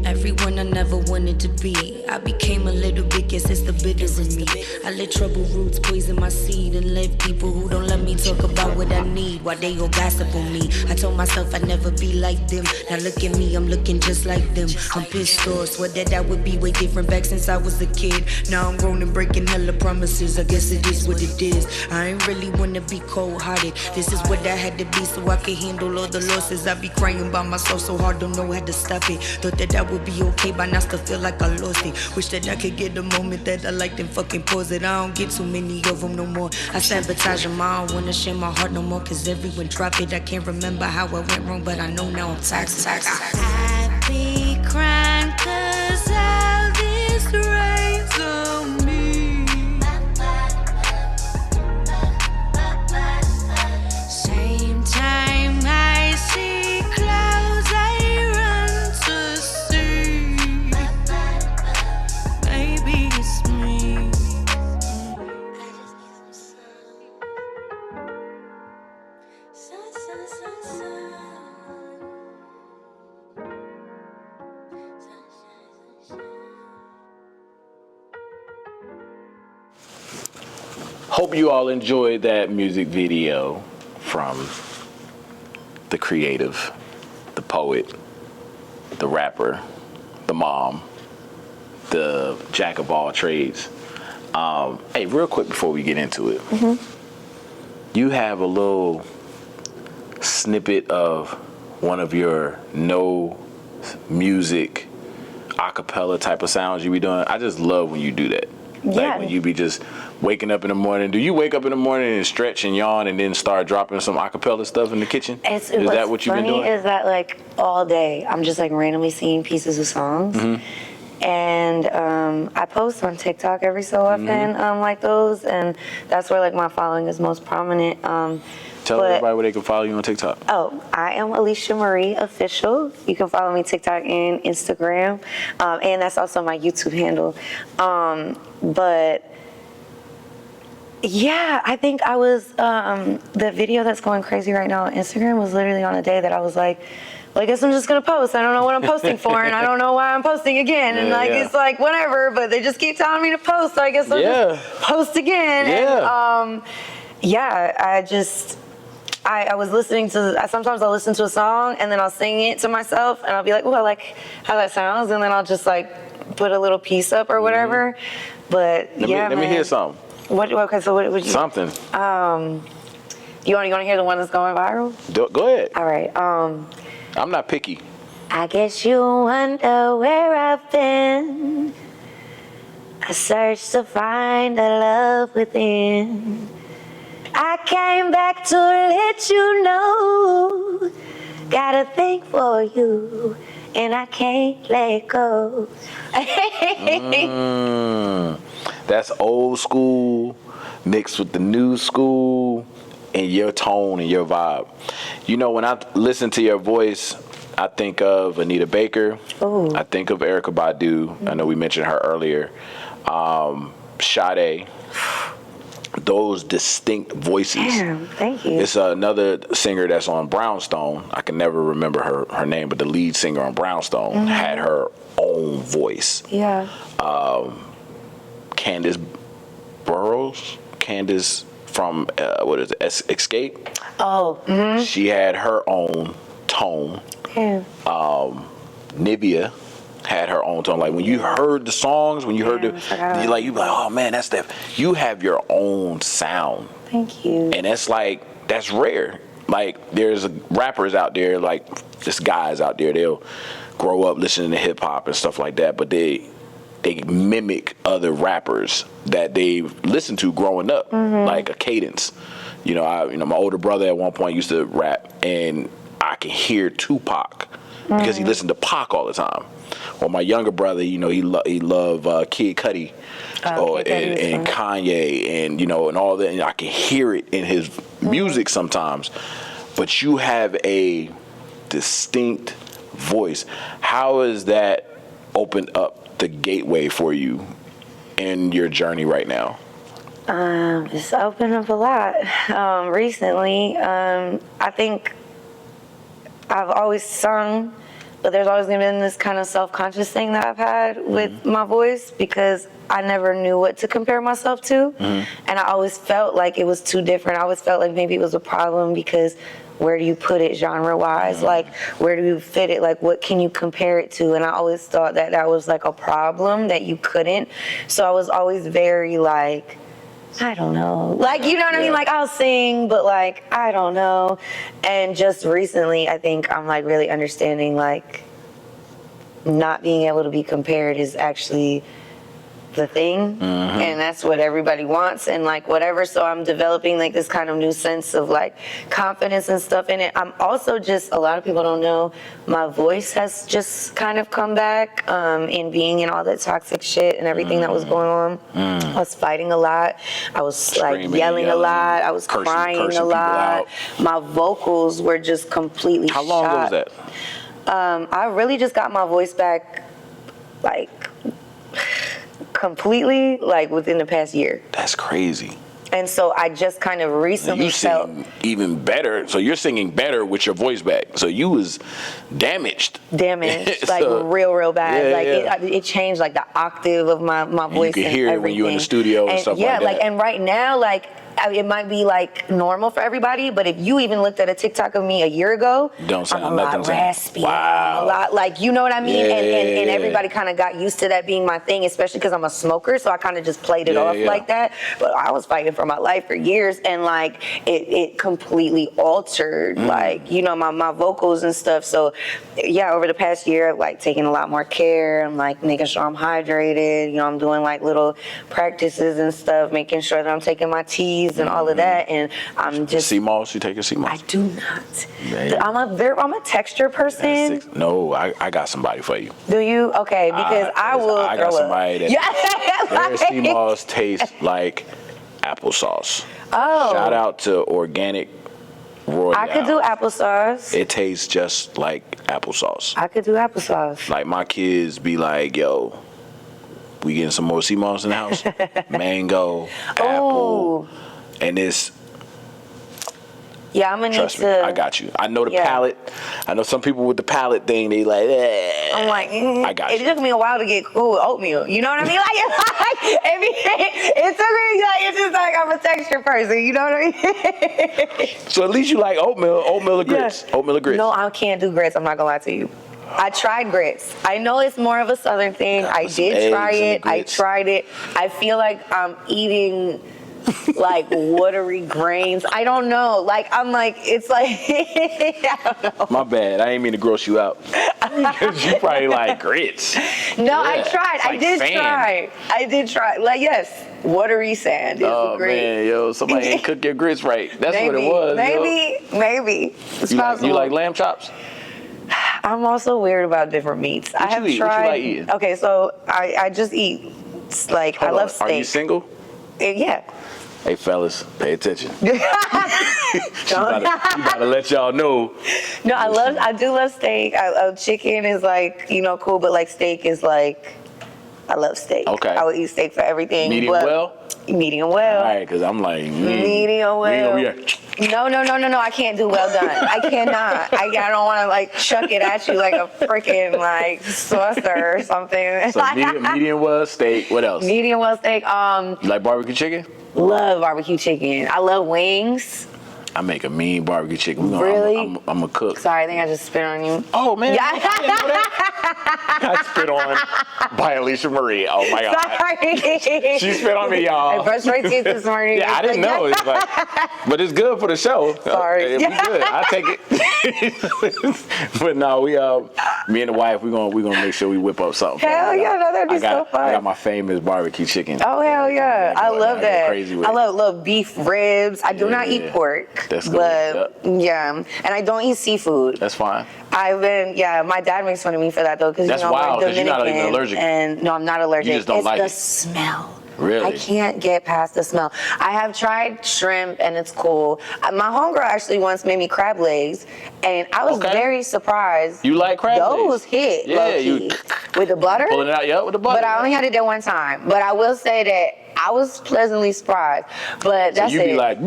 Everyone I never wanted to be. I became a little bit, guess it's the bitter in me. I let trouble roots poison my seed and let people who don't let me talk about what I need while they all gossip on me. I told myself I'd never be like them. Now look at me, I'm looking just like them. I'm pissed off, swear that I would be way different back since I was a kid. Now I'm grown and breaking hella promises. I guess it is what it is. I ain't really wanna be cold-hearted. This is what I had to be so I could handle all the losses. I be crying by myself so hard, don't know how to stop it. Thought that I would be okay, but now still feel like I lost it. Wish that I could get the moment that I liked and fucking pause it. I don't get too many of them no more. I sabotage them, I don't wanna share my heart no more. Cause everyone drop it. I can't remember how I went wrong, but I know now I'm toxic. I be crying cause all this rains on me. Same time I see clouds, I run to see. Maybe it's me. Hope you all enjoyed that music video from the creative, the poet, the rapper, the mom, the jack of all trades. Hey, real quick before we get into it, you have a little snippet of one of your no music acapella type of sounds you be doing. I just love when you do that. Yeah. Like when you be just waking up in the morning. Do you wake up in the morning and stretch and yawn and then start dropping some acapella stuff in the kitchen? Is that what you've been doing? Is that like all day I'm just like randomly singing pieces of songs. And I post on TikTok every so often like those, and that's where like my following is most prominent. Tell everybody where they can follow you on TikTok. Oh, I am Alicia Marie Official. You can follow me TikTok and Instagram, and that's also my YouTube handle. But yeah, I think I was the video that's going crazy right now on Instagram was literally on a day that I was like, well, I guess I'm just gonna post. I don't know what I'm posting for, and I don't know why I'm posting again. And it's like whatever, but they just keep telling me to post, so I guess I'll just post again. And I was listening to. Sometimes I'll listen to a song and then I'll sing it to myself, and I'll be like, "Oh, I like how that sounds," and then I'll just like put a little piece up or whatever. But let me hear something. What? Okay, so what would you? Something. You want to hear the one that's going viral? Go ahead. All right. I'm not picky. I guess you wonder where I've been. I searched to find a love within. I came back to let you know. Got a thing for you, and I can't let go. That's old school mixed with the new school and your tone and your vibe. You know, when I listen to your voice, I think of Anita Baker. Ooh. I think of Erykah Badu. I know we mentioned her earlier. Sade. Those distinct voices. Damn, thank you. It's another singer that's on Brownstone. I can never remember her name, but the lead singer on Brownstone had her own voice. Yeah. Candace from Escape. Oh, She had her own tone. yeah. Nivea had her own tone. Like when you heard the songs, when you heard you be like, oh man, that's that. You have your own sound. Thank you. And that's rare. Like there's rappers out there, like just guys out there, they'll grow up listening to hip hop and stuff like that, but they mimic other rappers that they've listened to growing up, like a cadence. My older brother at one point used to rap, and I can hear Tupac because he listened to Pac all the time. Or my younger brother, he loved Kid Cudi, and Kanye, and and all that. And I can hear it in his music sometimes. But you have a distinct voice. How has that opened up the gateway for you in your journey right now? It's opened up a lot recently. I think I've always sung, but there's always been this kind of self-conscious thing that I've had with my voice because I never knew what to compare myself to. And I always felt like it was too different. I always felt like maybe it was a problem because where do you put it genre-wise? Like, where do you fit it? Like, what can you compare it to? And I always thought that was like a problem that you couldn't. So I was always very like, I don't know. Like, you know what I mean? Like, I'll sing, but like, I don't know. And just recently, I think I'm like really understanding like not being able to be compared is actually the thing, and that's what everybody wants and like whatever. So I'm developing like this kind of new sense of like confidence and stuff in it. I'm also just, a lot of people don't know, my voice has just kind of come back in being in all that toxic shit and everything that was going on. I was fighting a lot. I was Screaming, like yelling a lot. I was crying a lot. My vocals were just completely How long ago was that? I really just got my voice back like completely like within the past year. That's crazy. And so I just kind of recently You sing even better. So you're singing better with your voice back. So you was damaged. like real bad. It changed like the octave of my voice. You can hear it when you're in the studio and stuff like that. Yeah, like, and right now, like, it might be like normal for everybody, but if you even looked at a TikTok of me a year ago, don't sound I'm a lot raspy. Wow. I'm a lot, like, you know what I mean? Yeah, and everybody kind of got used to that being my thing, especially because I'm a smoker, so I kind of just played it off like that. But I was fighting for my life for years, and like it completely altered, like, my vocals and stuff. So yeah, over the past year, I've like taken a lot more care. I'm like making sure I'm hydrated. I'm doing like little practices and stuff, making sure that I'm taking my teas and all of that, and I'm just sea moss. You take a sea moss? I do not. Man. I'm a texture person. No, I got somebody for you. Do you? Okay, because I will. I got somebody that their like, sea moss tastes like applesauce. Oh. Shout out to Organic Royale. I could do applesauce. It tastes just like applesauce. I could do applesauce. Like my kids be like, yo, we getting some more sea moss in the house? Mango, apple, and it's. Yeah, I'm gonna Trust need me, to. I got you. I know the palate. I know some people with the palate thing. They like. I'm like. I got it you. took me a while to get cool with oatmeal. You know what I mean? It took me. Like, it's just like I'm a texture person. You know what I mean? So at least you like oatmeal or grits. Yeah. Oatmeal or grits. No, I can't do grits. I'm not gonna lie to you. I tried grits. I know it's more of a southern thing. I did try it. I tried it. I feel like I'm eating like watery grains. I don't know. Like, I'm like, it's like, I don't know. My bad. I ain't mean to gross you out. Because you probably like grits. No, yeah, I tried. Like I did try. Like, yes, watery sand is great. Man, yo, somebody ain't cook your grits right. That's what it was. Maybe. It's possible. You like lamb chops? I'm also weird about different meats. I have tried. What you like eating? Okay, so I just eat, like, I love steak. Are you single? Yeah. Hey, fellas, pay attention. She about to let y'all know. No, I do love steak. Chicken is like, cool, but like steak is like, I love steak. Okay. I would eat steak for everything. Medium but well? Medium well. All right, because I'm like, medium well. No. I can't do well done. I cannot. I don't want to like chuck it at you like a freaking like saucer or something. So medium well steak. What else? Medium well steak. You like barbecue chicken? Love barbecue chicken. I love wings. I make a mean barbecue chicken. Really? I'm a cook. Sorry, I think I just spit on you. Oh, man. Yeah. I didn't know that. I spit on by Alicia Marie. Oh, my God. Sorry. She spit on me, y'all. I brushed my teeth this morning. Yeah, I didn't know. It's like, but it's good for the show. Sorry. It'll be good. I'll take it. But no, me and the wife, we're gonna make sure we whip up something. Hell yeah, no, that'd be so fun. I got my famous barbecue chicken. Oh, hell yeah. I love that. Crazy with I love beef ribs. I do not eat pork. That's good. But yeah, and I don't eat seafood. That's fine. My dad makes fun of me for that though, because that's wild. Because you're not even allergic. And no, I'm not allergic. You just don't like the it. smell. Really? I can't get past the smell. I have tried shrimp and it's cool. My homegirl actually once made me crab legs, and I was very surprised. You like crab legs? Those hit. Yeah, with the butter. Pulling it out, yeah, with the butter. But I only had it there one time. But I will say that I was pleasantly surprised. But that's it. So you be like,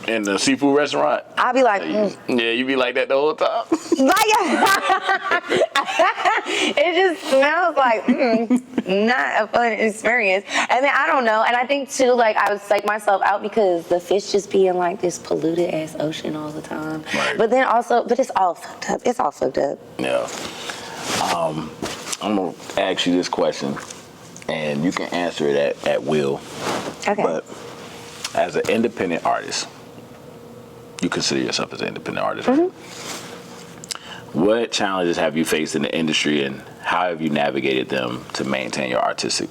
in the seafood restaurant? I'll be like, Yeah, you be like that the whole time? It just smells like not a fun experience. And then I don't know. And I think too, like I would psych myself out because the fish just be in like this polluted ass ocean all the time. Right. But then also, but it's all fucked up. It's all fucked up. Yeah. I'm gonna ask you this question, and you can answer it at will. Okay. But as an independent artist, you consider yourself as an independent artist, right? What challenges have you faced in the industry, and how have you navigated them to maintain your artistic?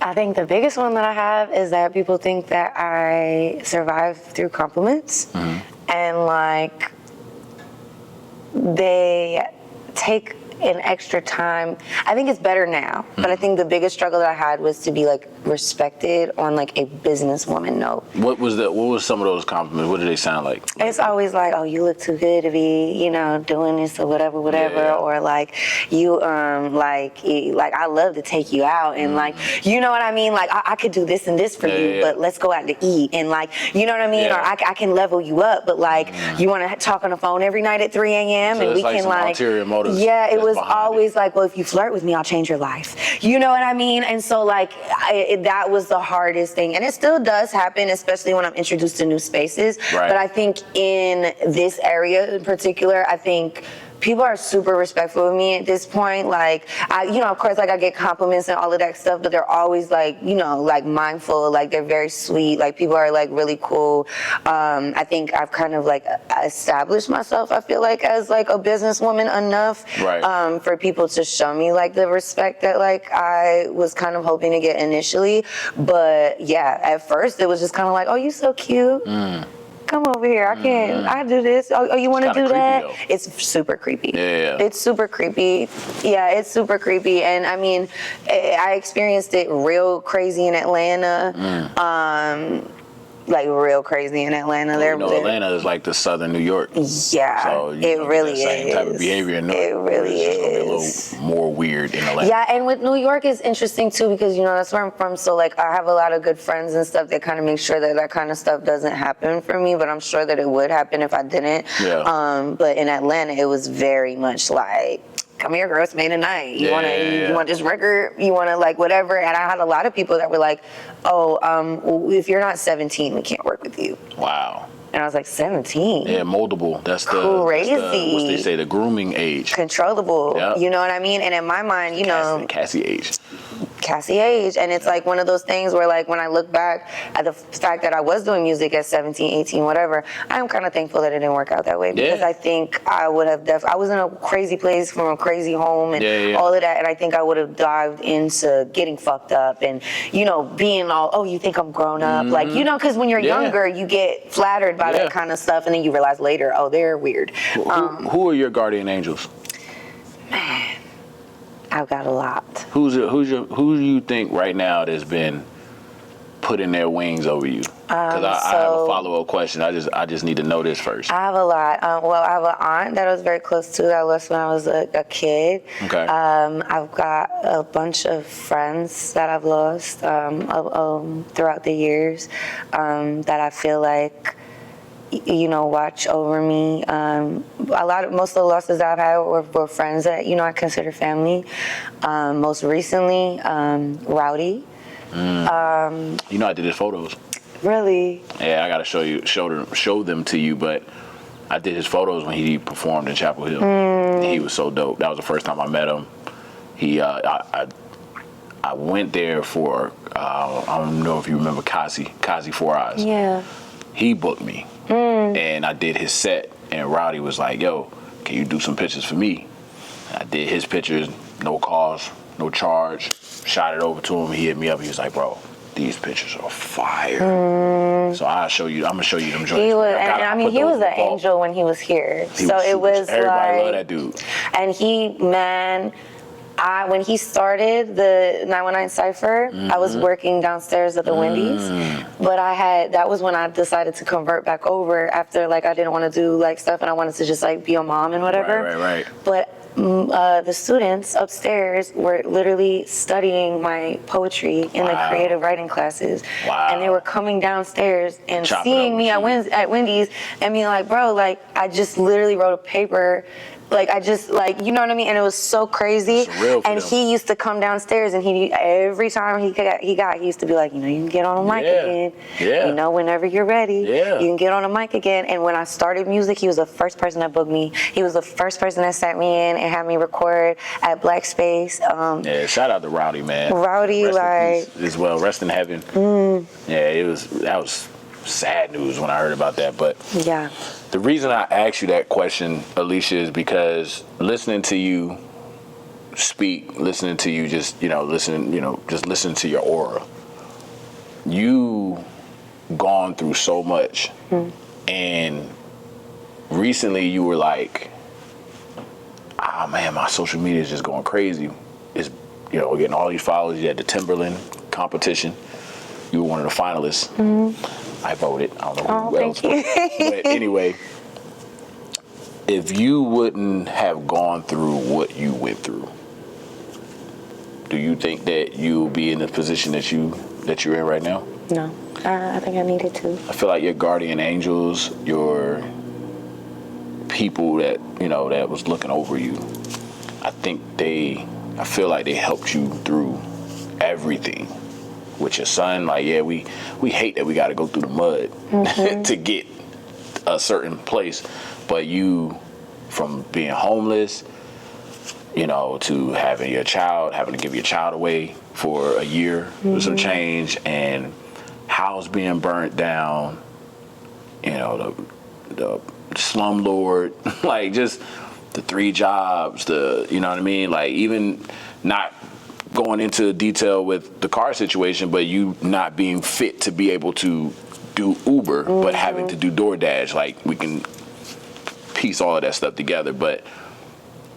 I think the biggest one that I have is that people think that I survive through compliments, and like they take an extra time. I think it's better now, but I think the biggest struggle that I had was to be like respected on like a businesswoman note. What was some of those compliments? What did they sound like? It's always like, oh, you look too good to be, doing this or whatever, Yeah. or like you, like I love to take you out and like, you know what I mean? Like I could do this and this for you, but let's go out to eat and like, you know what I mean? Yeah. Or I can level you up, but like you want to talk on the phone every night at 3 a.m. So and we like can some like, ulterior motives. yeah, it was behind always like, well, if you flirt with me, I'll change your life. You know what I mean? And so like that was the hardest thing, and it still does happen, especially when I'm introduced to new spaces. Right. But I think in this area in particular, I think people are super respectful of me at this point. Like, of course, like I get compliments and all of that stuff, but they're always like, like mindful, like they're very sweet. Like people are like really cool. I think I've kind of like established myself, I feel like, as like a businesswoman enough for people to show me like the respect that like I was kind of hoping to get initially. But yeah, at first it was just kind of like, oh, you so cute. Come over here. I do this. Oh, you want to do that? Though. It's super creepy. Yeah. It's super creepy. Yeah, it's super creepy. And I mean, I experienced it real crazy in Atlanta. Like real crazy in Atlanta. Atlanta is like the southern New York. Yeah, so it really is. Same type of behavior in New York. It really is. It's gonna be a little more weird in Atlanta. Yeah, and with New York is interesting too because that's where I'm from. So like I have a lot of good friends and stuff that kind of make sure that kind of stuff doesn't happen for me. But I'm sure that it would happen if I didn't. Yeah. But in Atlanta, it was very much like, come here, girl, it's made tonight. You want this record? You want to like whatever? And I had a lot of people that were like, oh, if you're not 17, we can't work with you. Wow. And I was like, 17? Yeah, moldable. That's crazy. What they say, the grooming age. Controllable. Yep. You know what I mean? And in my mind, Cassie age. Cassie age. And it's like one of those things where like when I look back at the fact that I was doing music at 17, 18, whatever, I'm kind of thankful that it didn't work out that way because I think I would have I was in a crazy place from a crazy home and all of that, and I think I would have dived into getting fucked up and being all, oh, you think I'm grown up, like because when you're younger you get flattered by that kind of stuff and then you realize later, oh, they're weird. Who are your guardian angels? Man, I've got a lot. Who do you think right now that's been putting their wings over you? Because I have a follow-up question. I just need to know this first. I have a lot. Well, I have an aunt that I was very close to that I lost when I was a kid. Okay. I've got a bunch of friends that I've lost throughout the years that I feel like, watch over me. Most of the losses that I've had were friends that, I consider family. Most recently, Rowdy. I did his photos. Really? Yeah, I gotta show them to you, but I did his photos when he performed in Chapel Hill. He was so dope. That was the first time I met him. I went there for, I don't know if you remember Kazi Four Eyes. Yeah. He booked me. And I did his set, and Rowdy was like, yo, can you do some pictures for me? And I did his pictures, no cost, no charge, shot it over to him. He hit me up. He was like, bro, these pictures are fire. So I'm gonna show you them joints. He was, he was an angel when he was here. Everybody loved that dude. And when he started the 919 Cypher, I was working downstairs at the Wendy's, but that was when I decided to convert back over after, I didn't want to do, stuff, and I wanted to just, be a mom and whatever. Right. But the students upstairs were literally studying my poetry in the creative writing classes. Wow. And they were coming downstairs and seeing me at Wendy's and being like, bro, I just literally wrote a paper. You know what I mean? And it was so crazy. And he used to come downstairs, and every time he used to be like, you can get on a mic again. Yeah. Whenever you're ready, you can get on a mic again. And when I started music, he was the first person that booked me. He was the first person that sat me in and had me record at Black Space. Shout out to Rowdy, man. Rowdy, as well. Rest in heaven. Yeah, that was sad news when I heard about that. But yeah. The reason I asked you that question, Alicia, is because listening to you speak, listening to you just listening to your aura, you gone through so much. And recently you were like, man, my social media is just going crazy. It's, getting all these followers. You had the Timberland competition. You were one of the finalists. I voted. I don't know who else. But anyway, if you wouldn't have gone through what you went through, do you think that you'll be in the position that you're in right now? No, I think I needed to. I feel like your guardian angels, your people that that was looking over you, I feel like they helped you through everything. With your son, we hate that we got to go through the mud to get a certain place, but you, from being homeless, to having to give your child away for a year with some change, and house being burnt down, the slumlord, just the 3 jobs, you know what I mean, even not going into detail with the car situation, but you not being fit to be able to do Uber, but having to do DoorDash. We can piece all of that stuff together. But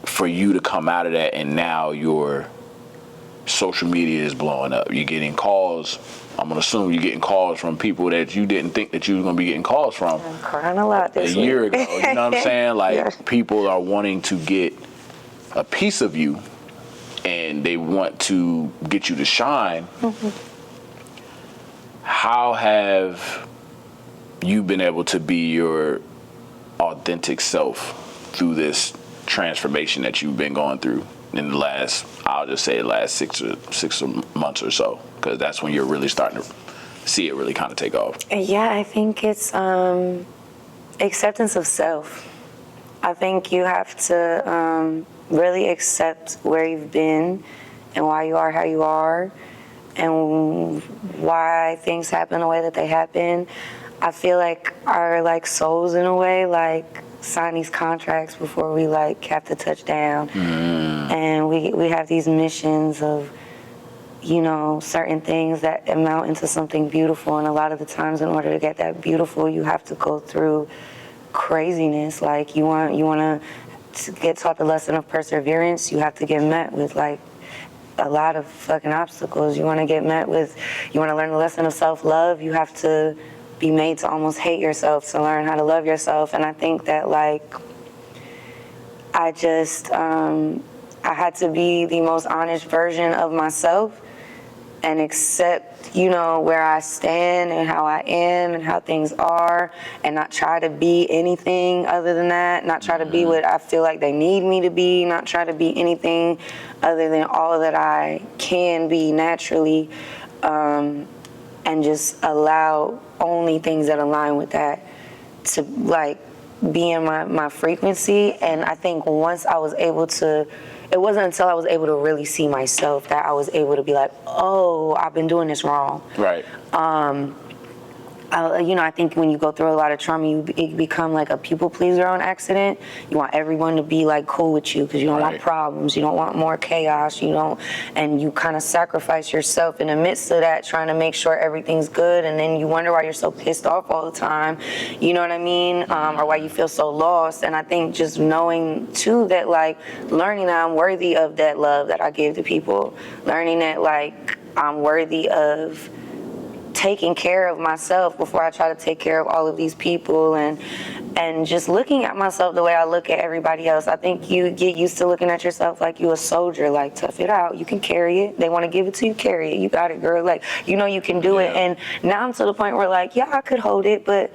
for you to come out of that, and now your social media is blowing up. You're getting calls. I'm going to assume you're getting calls from people that you didn't think that you were going to be getting calls from. I'm crying a lot this week. A year ago. You know what I'm saying? Yeah. People are wanting to get a piece of you, and they want to get you to shine. How have you been able to be your authentic self through this transformation that you've been going through in the last 6 months or so? Because that's when you're really starting to see it really kind of take off. Yeah, I think it's acceptance of self. I think you have to really accept where you've been and why you are how you are and why things happen the way that they happen. I feel like our souls in a way sign these contracts before we have to touch down. And we have these missions of certain things that amount into something beautiful, and a lot of the times in order to get that beautiful you have to go through craziness. You want to get taught the lesson of perseverance, you have to get met with a lot of fucking obstacles. You want to get met with, you want to learn the lesson of self-love, you have to be made to almost hate yourself to learn how to love yourself. And I think that, like, I just, I had to be the most honest version of myself and accept, you know, where I stand and how I am and how things are, and not try to be anything other than that, not try to be what I feel like they need me to be, not try to be anything other than all that I can be naturally, and just allow only things that align with that to, like, be in my frequency. And I think once I was able to, it wasn't until I was able to really see myself that I was able to be like, oh, I've been doing this wrong. Right. You know, I think when you go through a lot of trauma, you become like a people pleaser on accident. You want everyone to be like cool with you because you don't want problems. You don't want more chaos. You don't, and you kind of sacrifice yourself in the midst of that, trying to make sure everything's good. And then you wonder why you're so pissed off all the time. You know what I mean? Or why you feel so lost. And I think just knowing too that, like, learning that I'm worthy of that love that I give to people, learning that, like, I'm worthy of taking care of myself before I try to take care of all of these people, and just looking at myself the way I look at everybody else. I think you get used to looking at yourself like you a soldier, like, tough it out, you can carry it, they want to give it to you, carry it, you got it, girl, like, you know you can do it. And now I'm to the point where, like, yeah, I could hold it, but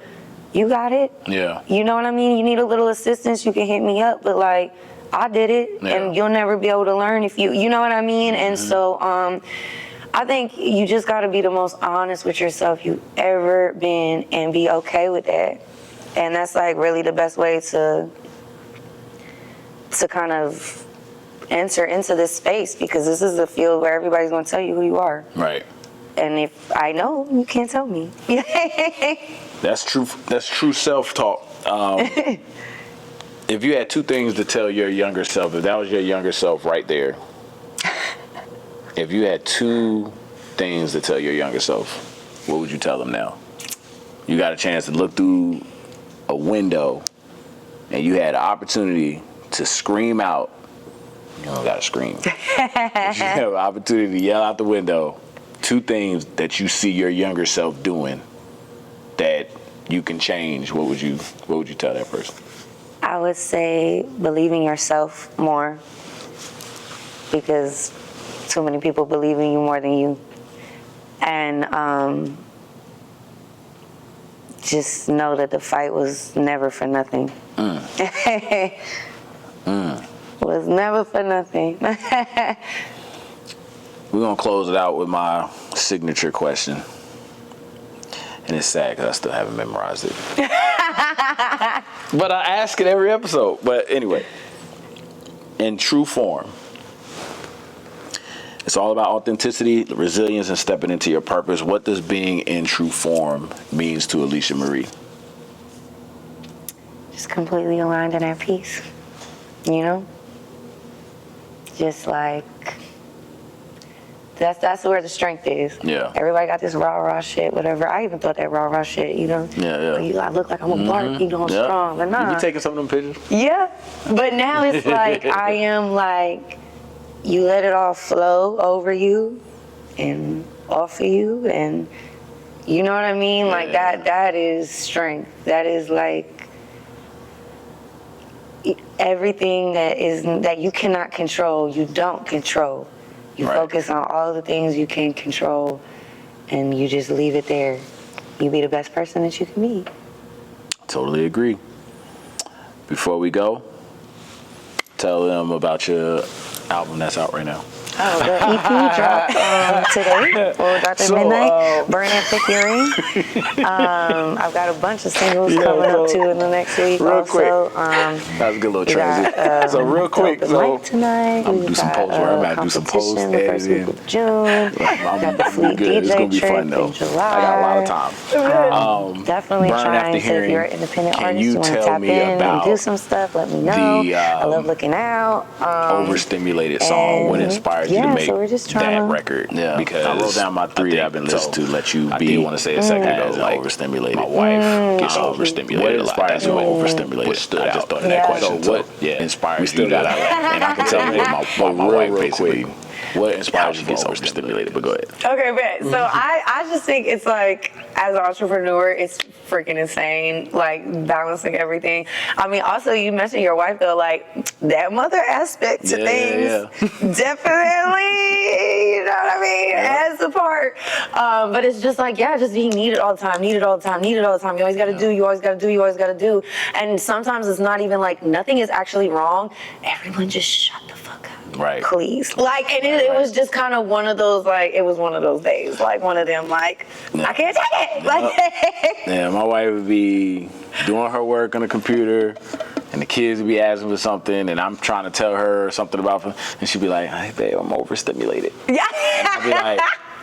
you got it. You know what I mean? You need a little assistance, you can hit me up, but, like, I did it, and you'll never be able to learn if you know what I mean? And so I think you just got to be the most honest with yourself you've ever been, and be okay with that. And that's, like, really the best way to kind of enter into this space, because this is a field where everybody's going to tell you who you are. Right. And if I know, you can't tell me. That's true. That's true self-talk. If you had two things to tell your younger self, if that was your younger self right there, if you had two things to tell your younger self, what would you tell them now? You got a chance to look through a window and you had an opportunity to scream out. You don't gotta scream. You have an opportunity to yell out the window two things that you see your younger self doing that you can change. What would you tell that person? I would say believe in yourself more, because too many people believe in you more than you. And just know that the fight was never for nothing. Was never for nothing. We're going to close it out with my signature question. And it's sad because I still haven't memorized it. But I ask it every episode. But anyway, in true form, it's all about authenticity, resilience, and stepping into your purpose. What does being in true form means to Alicia Marie? Just completely aligned and at peace, you know? Just like, that's where the strength is. Yeah. Everybody got this rah-rah shit, whatever. I even thought that rah-rah shit, you know? Yeah. I look like I'm a bark, you know, I'm strong, but nah. You taking some of them pictures? Yeah, but now it's like, I am like, you let it all flow over you and off of you, and you know what I mean? Like, that is strength. That is like everything that you cannot control, you don't control. You focus on all the things you can control, and you just leave it there. You be the best person that you can be. Totally agree. Before we go, tell them about your album that's out right now. Oh, the EP dropped today, or dropped at midnight. Burn at the Hearing. I've got a bunch of singles coming up too in the next week. Real also, quick. That was a good little transition. So real quick, tonight. I'm gonna do some post where I'm gonna do some post the first week of June. I'm the Fleet good. DJ It's gonna be trip fun though. in July. I got a lot of time. Definitely Burn trying After to. If Hearing, you're an independent can artist, you you want to tell tap me in about and do some stuff, let me know. I love looking out. Overstimulated song. What inspired you to make so we're just trying that record? Yeah, because I wrote down my three that I've been listening to. Let you I be. did want to say a second ago, like overstimulated. my wife gets What overstimulated a lot. inspired That's you? what Overstimulated. what stood I out. just thought of that question. So what inspired we still you? got and I can tell you what my wife basically What inspires you to get overstimulated? But go ahead. Okay, bet. So I just think it's like, as an entrepreneur, it's freaking insane, like balancing everything. I mean, also you mentioned your wife though, like that mother aspect to things definitely, you know what I mean, adds a part. But it's just like, yeah, just being needed all the time, needed all the time, needed all the time. You always gotta do, you always gotta do, you always gotta do. And sometimes it's not even like nothing is actually wrong. Everyone just shut the fuck up. Right. Please. Like, and it was just kind of one of those, like, it was one of those days. Like, one of them, like, I can't take it. Like, Yeah, my wife would be doing her work on the computer, and the kids would be asking for something, and I'm trying to tell her something about it, and she'd be like, hey, babe, I'm overstimulated. yeah. And I'd be like,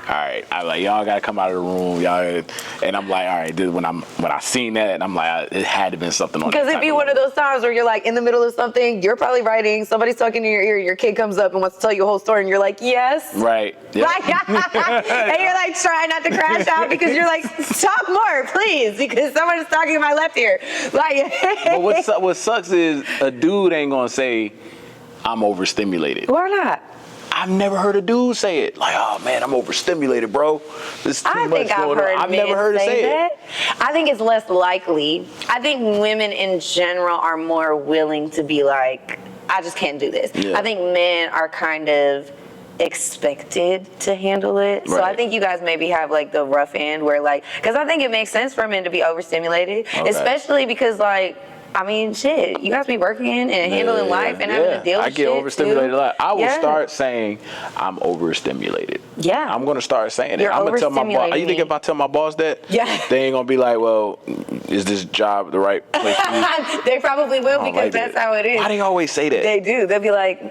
all right. I'm like, y'all gotta come out of the room, y'all. And I'm like, all right. This, when I seen that, and I'm like, it had to been something on. Because it'd be one of those times where you're like in the middle of something, you're probably writing, somebody's talking in your ear, your kid comes up and wants to tell you a whole story, and you're like, yes. Right. Yep. Like, and you're like trying not to crash out because you're like, talk more, please, because someone's talking in my left ear. Like, But what sucks is a dude ain't gonna say, I'm overstimulated. why not? I've never heard a dude say it. Like, oh man, I'm overstimulated, bro. This is too I much think I've going heard on. I've men never heard her say that. it. I think it's less likely. I think women in general are more willing to be like, I just can't do this. Yeah. I think men are kind of expected to handle it. So I Right. think you guys maybe have like the rough end where like, because I think it makes sense for men to be overstimulated, especially because like, I mean, shit, you guys be working and handling life and having to deal with I get shit, overstimulated too. a lot. I will Yeah. start saying I'm overstimulated. Yeah. I'm gonna start saying it. You're I'm gonna tell my boss. overstimulating You think me. if I tell my boss that, Yeah. they ain't gonna be like, well, is this job the right place for you? They probably will I don't because like that's that. how it is. Why do you always say that? They do. They'll be like,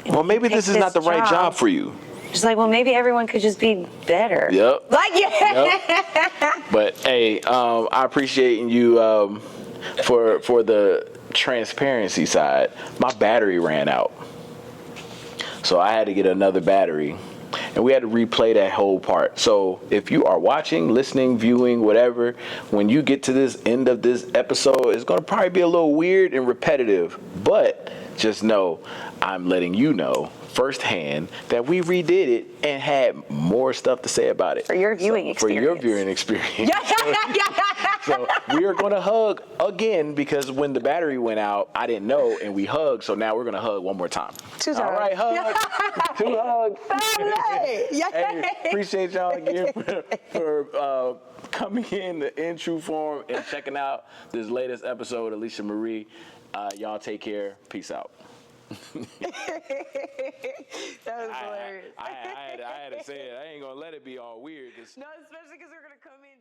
Well, maybe take this is not the right job for you. Just like, well, maybe everyone could just be better. Yep. Like, yeah. But hey, I appreciate you for the transparency side. My battery ran out, so I had to get another battery, and we had to replay that whole part. So if you are watching, listening, viewing, whatever, when you get to this end of this episode, it's going to probably be a little weird and repetitive, but just know I'm letting you know firsthand that we redid it and had more stuff to say about it. For your viewing For your experience. viewing experience. So we are going to hug again because when the battery went out, I didn't know, and we hugged. So now we're going to hug one more time. Two All right, hug. Two hugs. Yeah. Hey, appreciate y'all again for coming in true form and checking out this latest episode of Alicia Marie. Y'all take care. Peace out. That was hilarious. I had to say it. I ain't going to let it be all weird. No, especially because we're going to come in.